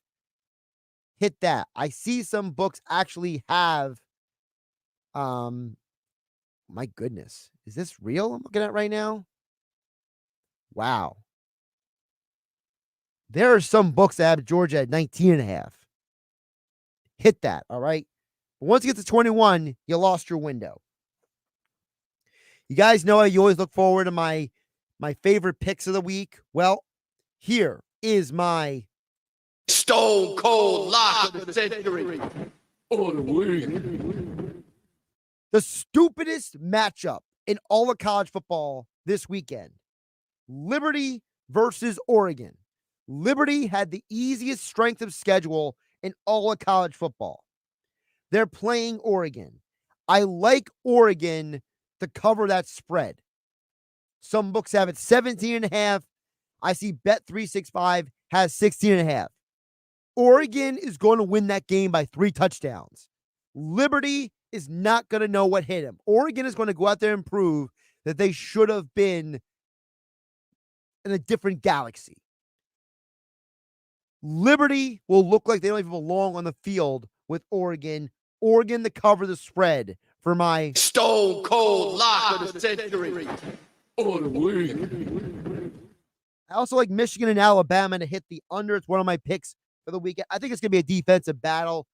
hit that. I see some books actually have, my goodness, is this real I'm looking at right now? Wow. There are some books that have Georgia at 19.5. Hit that, all right? But once you get to 21, you lost your window. You guys know you always look forward to my favorite picks of the week. Well, here is my Stone Cold Lock of the Century. Oh, the week. The stupidest matchup in all of college football this weekend. Liberty versus Oregon. Liberty had the easiest strength of schedule in all of college football. They're playing Oregon. I like Oregon to cover that spread. Some books have it 17.5. I see Bet365 has 16.5. Oregon is going to win that game by 3 touchdowns. Liberty is not going to know what hit him. Oregon is going to go out there and prove that they should have been in a different galaxy. Liberty will look like they don't even belong on the field with Oregon. Oregon to cover the spread for my Stone Cold Lock of the Century. Oh, the week. I also like Michigan and Alabama to hit the under. It's one of my picks for the weekend. I think it's going to be a defensive battle.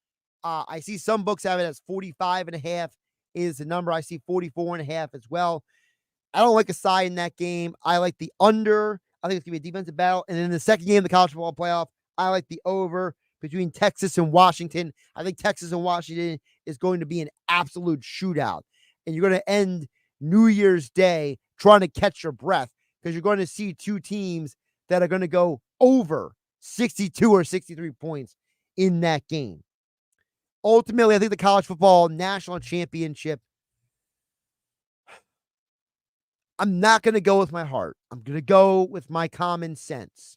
I see some books have it as 45.5 is the number. I see 44.5 as well. I don't like a side in that game. I like the under. I think it's going to be a defensive battle. And then the second game of the college football playoff, I like the over between Texas and Washington. I think Texas and Washington is going to be an absolute shootout. And you're going to end New Year's Day trying to catch your breath because you're going to see two teams that are going to go over 62 or 63 points in that game. Ultimately, I think the college football national championship, I'm not going to go with my heart. I'm going to go with my common sense.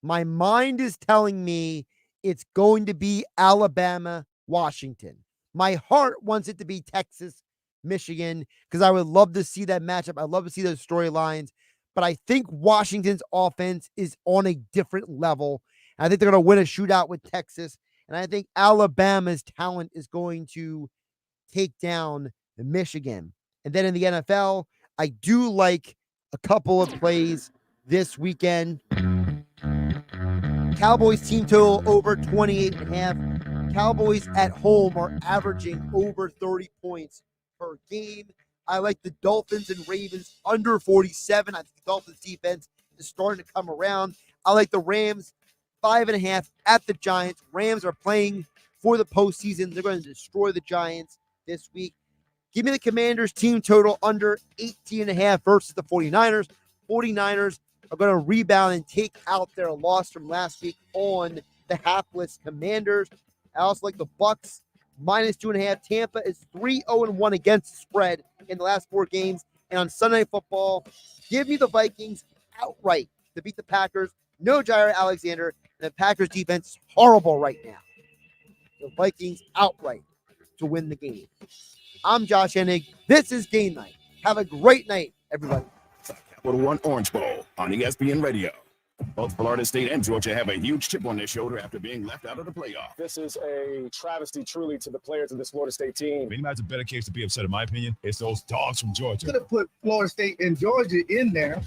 My mind is telling me it's going to be Alabama, Washington. My heart wants it to be Texas, Michigan, because I would love to see that matchup. I'd love to see those storylines. But I think Washington's offense is on a different level. And I think they're going to win a shootout with Texas. And I think Alabama's talent is going to take down Michigan. And then in the NFL, I do like a couple of plays this weekend. Cowboys team total over 28.5. Cowboys at home are averaging over 30 points per game. I like the Dolphins and Ravens under 47. I think the Dolphins defense is starting to come around. I like the Rams 5.5 at the Giants. Rams are playing for the postseason. They're going to destroy the Giants. this week. Give me the Commanders team total under 18.5 versus the 49ers. 49ers are going to rebound and take out their loss from last week on the hapless Commanders. I also like the Bucks minus 2.5. Tampa is 3-0-1 against the spread in the last 4 games. And on Sunday Night Football, give me the Vikings outright to beat the Packers. No Jair Alexander. And the Packers defense is horrible right now. The Vikings outright to win the game. I'm Josh Hennig. This is Game Night. Have a great night, everybody. Capital One Orange Bowl on ESPN Radio. Both Florida State and Georgia have a huge chip on their shoulder after being left out of the playoff. This is a travesty, truly, to the players of this Florida State team. If anybody has a better case to be upset, in my opinion, it's those dogs from Georgia. Could have put Florida State and Georgia in there.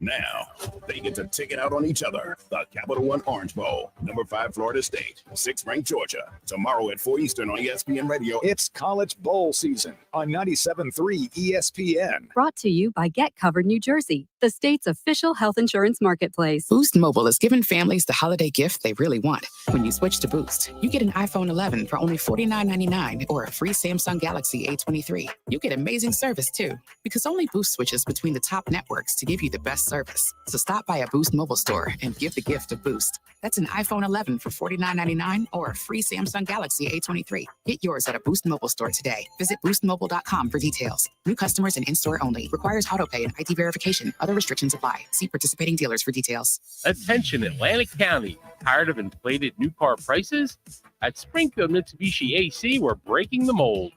Now, they get to take it out on each other. The Capital One Orange Bowl. Number 5, Florida State. 6th ranked Georgia. Tomorrow at 4 Eastern on ESPN Radio. It's College Bowl season on 97.3 ESPN. Brought to you by Get Covered New Jersey, the state's official health insurance marketplace. Boost Mobile is giving families the holiday gift they really want. When you switch to Boost, you get an iPhone 11 for only $49.99 or a free Samsung Galaxy A23. You get amazing service too, because only Boost switches between the top networks to give you the best service. So stop by a Boost Mobile store and give the gift of Boost. That's an iPhone 11 for $49.99 or a free Samsung Galaxy A23. Get yours at a Boost Mobile store today. Visit boostmobile.com for details. New customers and in-store only. Requires autopay and ID verification. Other restrictions apply. See participating dealers for details. Attention Atlantic County. Tired of inflated new car prices? At Springfield Mitsubishi AC, we're breaking the mold.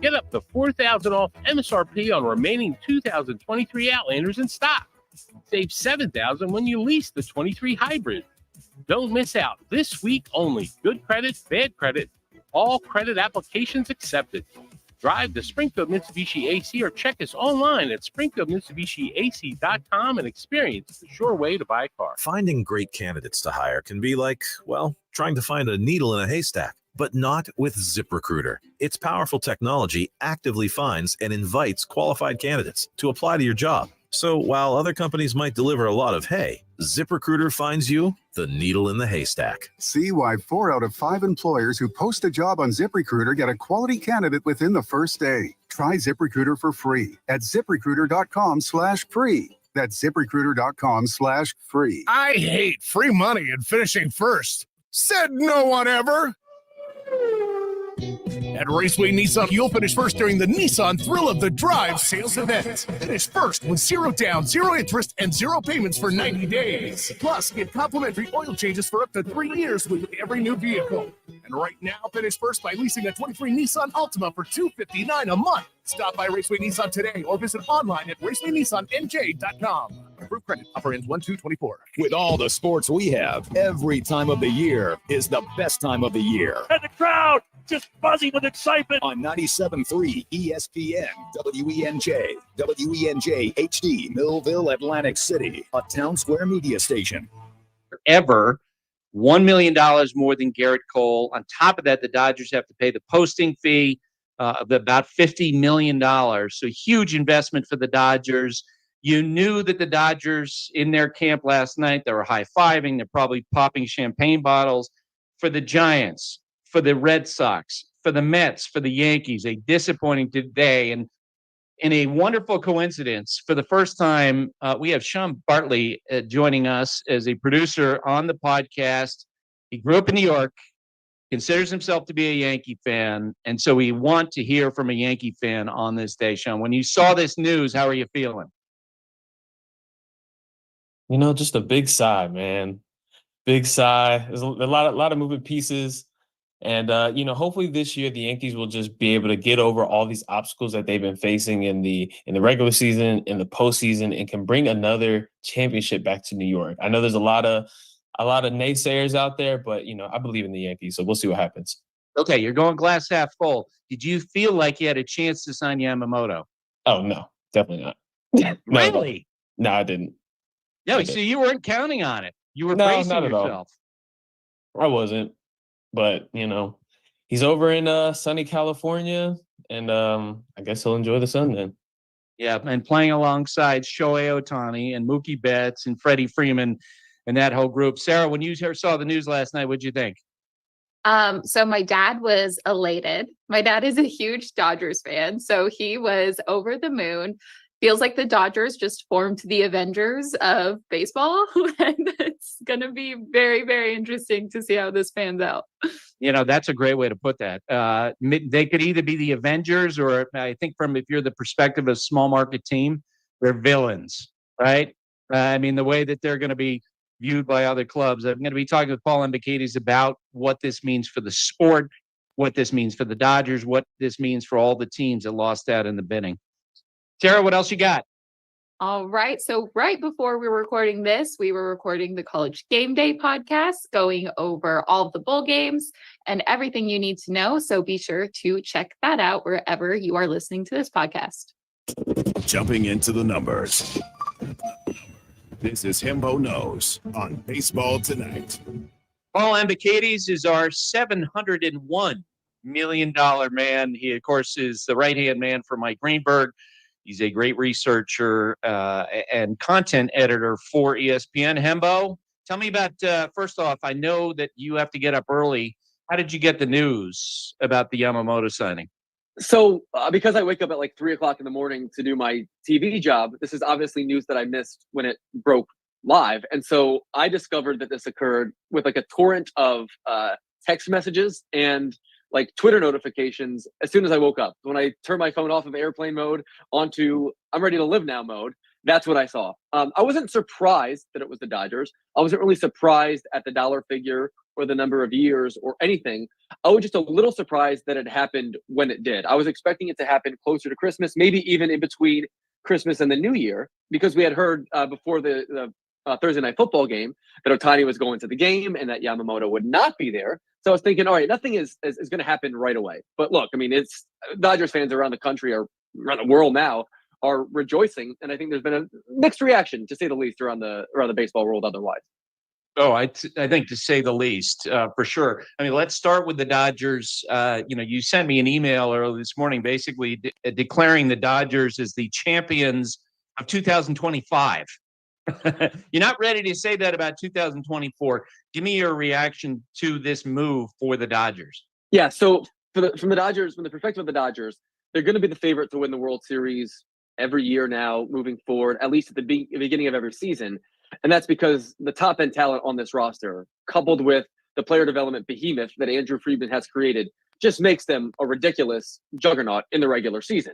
Get up to $4,000 off MSRP on remaining 2023 Outlanders in stock. Save $7,000 when you lease the 23 Hybrid. Don't miss out. This week only. Good credit, bad credit, all credit applications accepted. Drive to Springfield Mitsubishi AC or check us online at springfieldmitsubishiac.com and experience the sure way to buy a car. Finding great candidates to hire can be like, well, trying to find a needle in a haystack, but not with ZipRecruiter. Its powerful technology actively finds and invites qualified candidates to apply to your job. So while other companies might deliver a lot of hay, ZipRecruiter finds you the needle in the haystack. See why 4 out of 5 employers who post a job on ZipRecruiter get a quality candidate within the first day. Try ZipRecruiter for free at ZipRecruiter.com/free. That's ZipRecruiter.com/free. I hate free money and finishing first. Said no one ever. At Raceway Nissan, you'll finish first during the Nissan Thrill of the Drive sales event. Finish first with 0 down, 0 interest, and 0 payments for 90 days. Plus, get complimentary oil changes for up to 3 years with every new vehicle. And right now, finish first by leasing a 23 Nissan Altima for $259 a month. Stop by Raceway Nissan today or visit online at racewaynissanNJ.com. Approved credit. Offer ends 1/2/24. With all the sports we have, every time of the year is the best time of the year. And the crowd just buzzing with excitement. On 97.3 ESPN, WENJ, WENJ HD, Millville, Atlantic City, a Town Square media station. Ever. $1 million more than Garrett Cole. On top of that, the Dodgers have to pay the posting fee of about $50 million. So huge investment for the Dodgers. You knew that the Dodgers in their camp last night, they were high-fiving. They're probably popping champagne bottles. For the Giants, for the Red Sox, for the Mets, for the Yankees, a disappointing day. And in a wonderful coincidence, for the first time, we have Sean Bartley joining us as a producer on the podcast. He grew up in New York, considers himself to be a Yankee fan, and so we want to hear from a Yankee fan on this day. Sean, when you saw this news, how are you feeling? You know, just a big sigh, man. Big sigh. There's a lot of moving pieces. And, hopefully this year the Yankees will just be able to get over all these obstacles that they've been facing in the regular season, in the postseason, and can bring another championship back to New York. I know there's a lot of naysayers out there, but, I believe in the Yankees. So we'll see what happens. Okay, you're going glass half full. Did you feel like you had a chance to sign Yamamoto? Oh, no, definitely not. Really? No, I didn't. No, so you weren't counting on it. You were No, bracing not at all. yourself. I wasn't. But, he's over in sunny California, and I guess he'll enjoy the sun then. Yeah, and playing alongside Shohei Ohtani and Mookie Betts and Freddie Freeman and that whole group. Sarah, when you saw the news last night, what'd you think? So my dad was elated. My dad is a huge Dodgers fan, so he was over the moon. Feels like the Dodgers just formed the Avengers of baseball, and it's going to be very, very interesting to see how this pans out. That's a great way to put that. They could either be the Avengers, or I think if you're the perspective of a small market team, they're villains, right? The way that they're going to be viewed by other clubs. I'm going to be talking with Paul Embicades about what this means for the sport, what this means for the Dodgers, what this means for all the teams that lost out in the bidding. Sarah, what else you got? All right. So right before we were recording this, we were recording the College Game Day podcast, going over all of the bowl games and everything you need to know. So be sure to check that out wherever you are listening to this podcast. Jumping into the numbers. This is Himbo Knows on Baseball Tonight. Paul Embicades is our $701 million man. He, of course, is the right-hand man for Mike Greenberg. He's a great researcher and content editor for ESPN. Hembo, tell me about, first off, I know that you have to get up early. How did you get the news about the Yamamoto signing? So because I wake up at like 3 o'clock in the morning to do my TV job, this is obviously news that I missed when it broke live. And so I discovered that this occurred with like a torrent of text messages and like Twitter notifications as soon as I woke up. When I turned my phone off of airplane mode onto I'm ready to live now mode, that's what I saw. I wasn't surprised that it was the Dodgers. I wasn't really surprised at the dollar figure or the number of years or anything. I was just a little surprised that it happened when it did. I was expecting it to happen closer to Christmas, maybe even in between Christmas and the New Year, because we had heard before the Thursday night football game that Ohtani was going to the game and that Yamamoto would not be there. So I was thinking, all right, nothing is going to happen right away. But look, it's Dodgers fans around the country or around the world now are rejoicing, and I think there's been a mixed reaction, to say the least, around the baseball world otherwise. Oh, I think to say the least, for sure. Let's start with the Dodgers. You sent me an email earlier this morning, basically declaring the Dodgers as the champions of 2025. You're not ready to say that about 2024. Give me your reaction to this move for the Dodgers. Yeah, so from the Dodgers, from the perspective of the Dodgers, they're going to be the favorite to win the World Series every year now, moving forward, at least at the beginning of every season. And that's because the top end talent on this roster, coupled with the player development behemoth that Andrew Friedman has created, just makes them a ridiculous juggernaut in the regular season.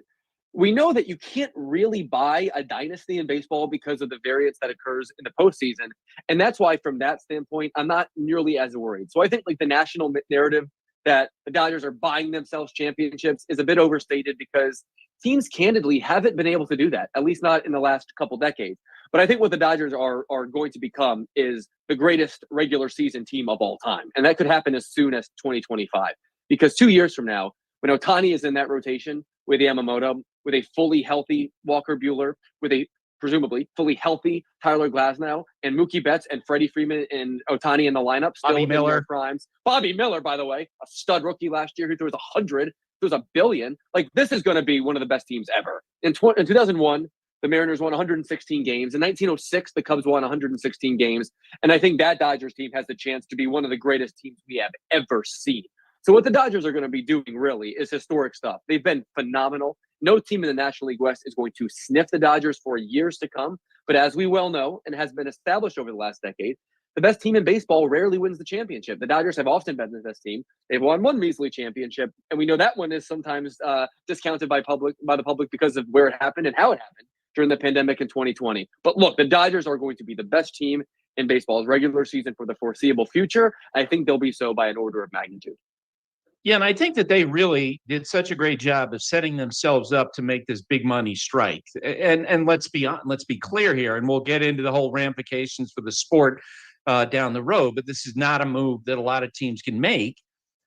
We know that you can't really buy a dynasty in baseball because of the variance that occurs in the postseason. And that's why, from that standpoint, I'm not nearly as worried. So I think like the national narrative that the Dodgers are buying themselves championships is a bit overstated, because teams candidly haven't been able to do that, at least not in the last couple decades. But I think what the Dodgers are going to become is the greatest regular season team of all time. And that could happen as soon as 2025, because 2 years from now, when Ohtani is in that rotation with Yamamoto, with a fully healthy Walker Buehler, with a presumably fully healthy Tyler Glasnow, and Mookie Betts and Freddie Freeman and Ohtani in the lineup, still in their primes. Bobby Miller, by the way, a stud rookie last year who throws 100, throws $1 billion. Like, this is going to be one of the best teams ever. In 2001, the Mariners won 116 games. In 1906, the Cubs won 116 games. And I think that Dodgers team has the chance to be one of the greatest teams we have ever seen. So what the Dodgers are going to be doing really is historic stuff. They've been phenomenal. No team in the National League West is going to sniff the Dodgers for years to come. But as we well know, and has been established over the last decade, the best team in baseball rarely wins the championship. The Dodgers have often been the best team. They've won one measly championship, and we know that one is sometimes discounted by the public because of where it happened and how it happened during the pandemic in 2020. But look, the Dodgers are going to be the best team in baseball's regular season for the foreseeable future. I think they'll be so by an order of magnitude. Yeah, and I think that they really did such a great job of setting themselves up to make this big money strike. And let's be clear here, and we'll get into the whole ramifications for the sport down the road. But this is not a move that a lot of teams can make.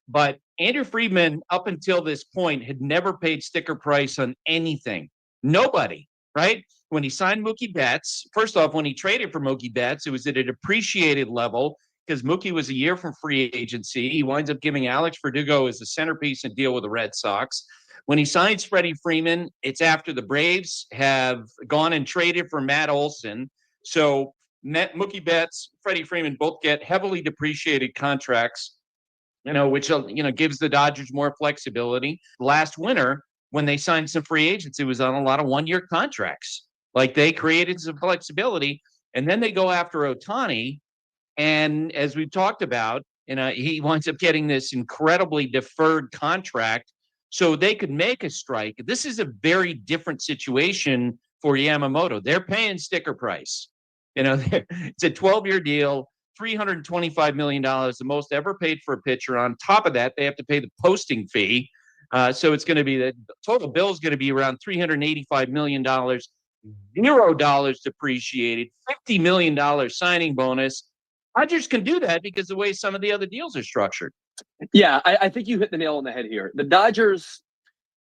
But Andrew Friedman, up until this point, had never paid sticker price on anything. Nobody, right? When he signed Mookie Betts, first off, when he traded for Mookie Betts, it was at a depreciated level, because Mookie was a year from free agency. He winds up giving Alex Verdugo as the centerpiece and deal with the Red Sox. When he signs Freddie Freeman, it's after the Braves have gone and traded for Matt Olson. So Mookie Betts, Freddie Freeman both get heavily depreciated contracts. which gives the Dodgers more flexibility. Last winter, when they signed some free agents, it was on a lot of one-year contracts. Like, they created some flexibility, and then they go after Ohtani, and as we've talked about, he winds up getting this incredibly deferred contract so they could make a strike. This is a very different situation for Yamamoto. They're paying sticker price. It's a 12-year deal, $325 million, the most ever paid for a pitcher. On top of that, they have to pay the posting fee. So it's going to be the total bill is going to be around $385 million, $0 depreciated, $50 million signing bonus. Dodgers can do that because the way some of the other deals are structured. Yeah, I think you hit the nail on the head here. The Dodgers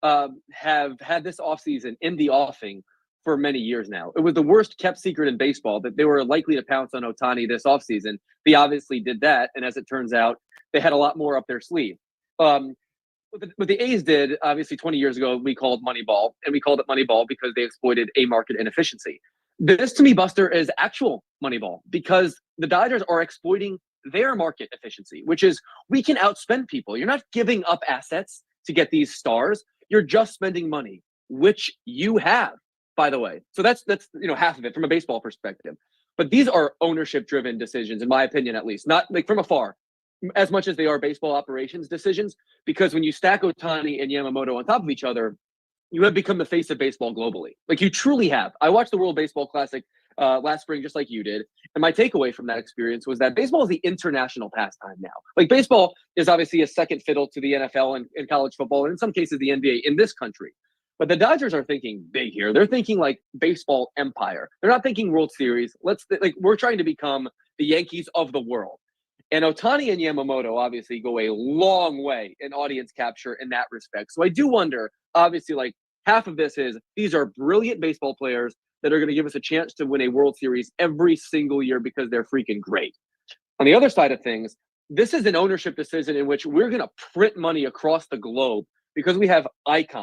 have had this offseason in the offing for many years now. It was the worst kept secret in baseball that they were likely to pounce on Ohtani this offseason. They obviously did that, and as it turns out, they had a lot more up their sleeve. What the A's did, obviously 20 years ago, we called Moneyball, and we called it Moneyball because they exploited a market inefficiency. This, to me, Buster, is actual Moneyball because the Dodgers are exploiting their market efficiency, which is we can outspend people. You're not giving up assets to get these stars. You're just spending money, which you have, by the way. So that's half of it from a baseball perspective. But these are ownership-driven decisions, in my opinion, at least, not like from afar, as much as they are baseball operations decisions, because when you stack Ohtani and Yamamoto on top of each other, you have become the face of baseball globally. Like, you truly have. I watched the World Baseball Classic last spring, just like you did. And my takeaway from that experience was that baseball is the international pastime now. Like, baseball is obviously a second fiddle to the NFL and college football, and in some cases the NBA in this country. But the Dodgers are thinking big here. They're thinking like baseball empire. They're not thinking World Series. We're trying to become the Yankees of the world. And Ohtani and Yamamoto obviously go a long way in audience capture in that respect. So I do wonder, obviously, like, half of this is these are brilliant baseball players that are going to give us a chance to win a World Series every single year because they're freaking great. On the other side of things, this is an ownership decision in which we're going to print money across the globe because we have icons.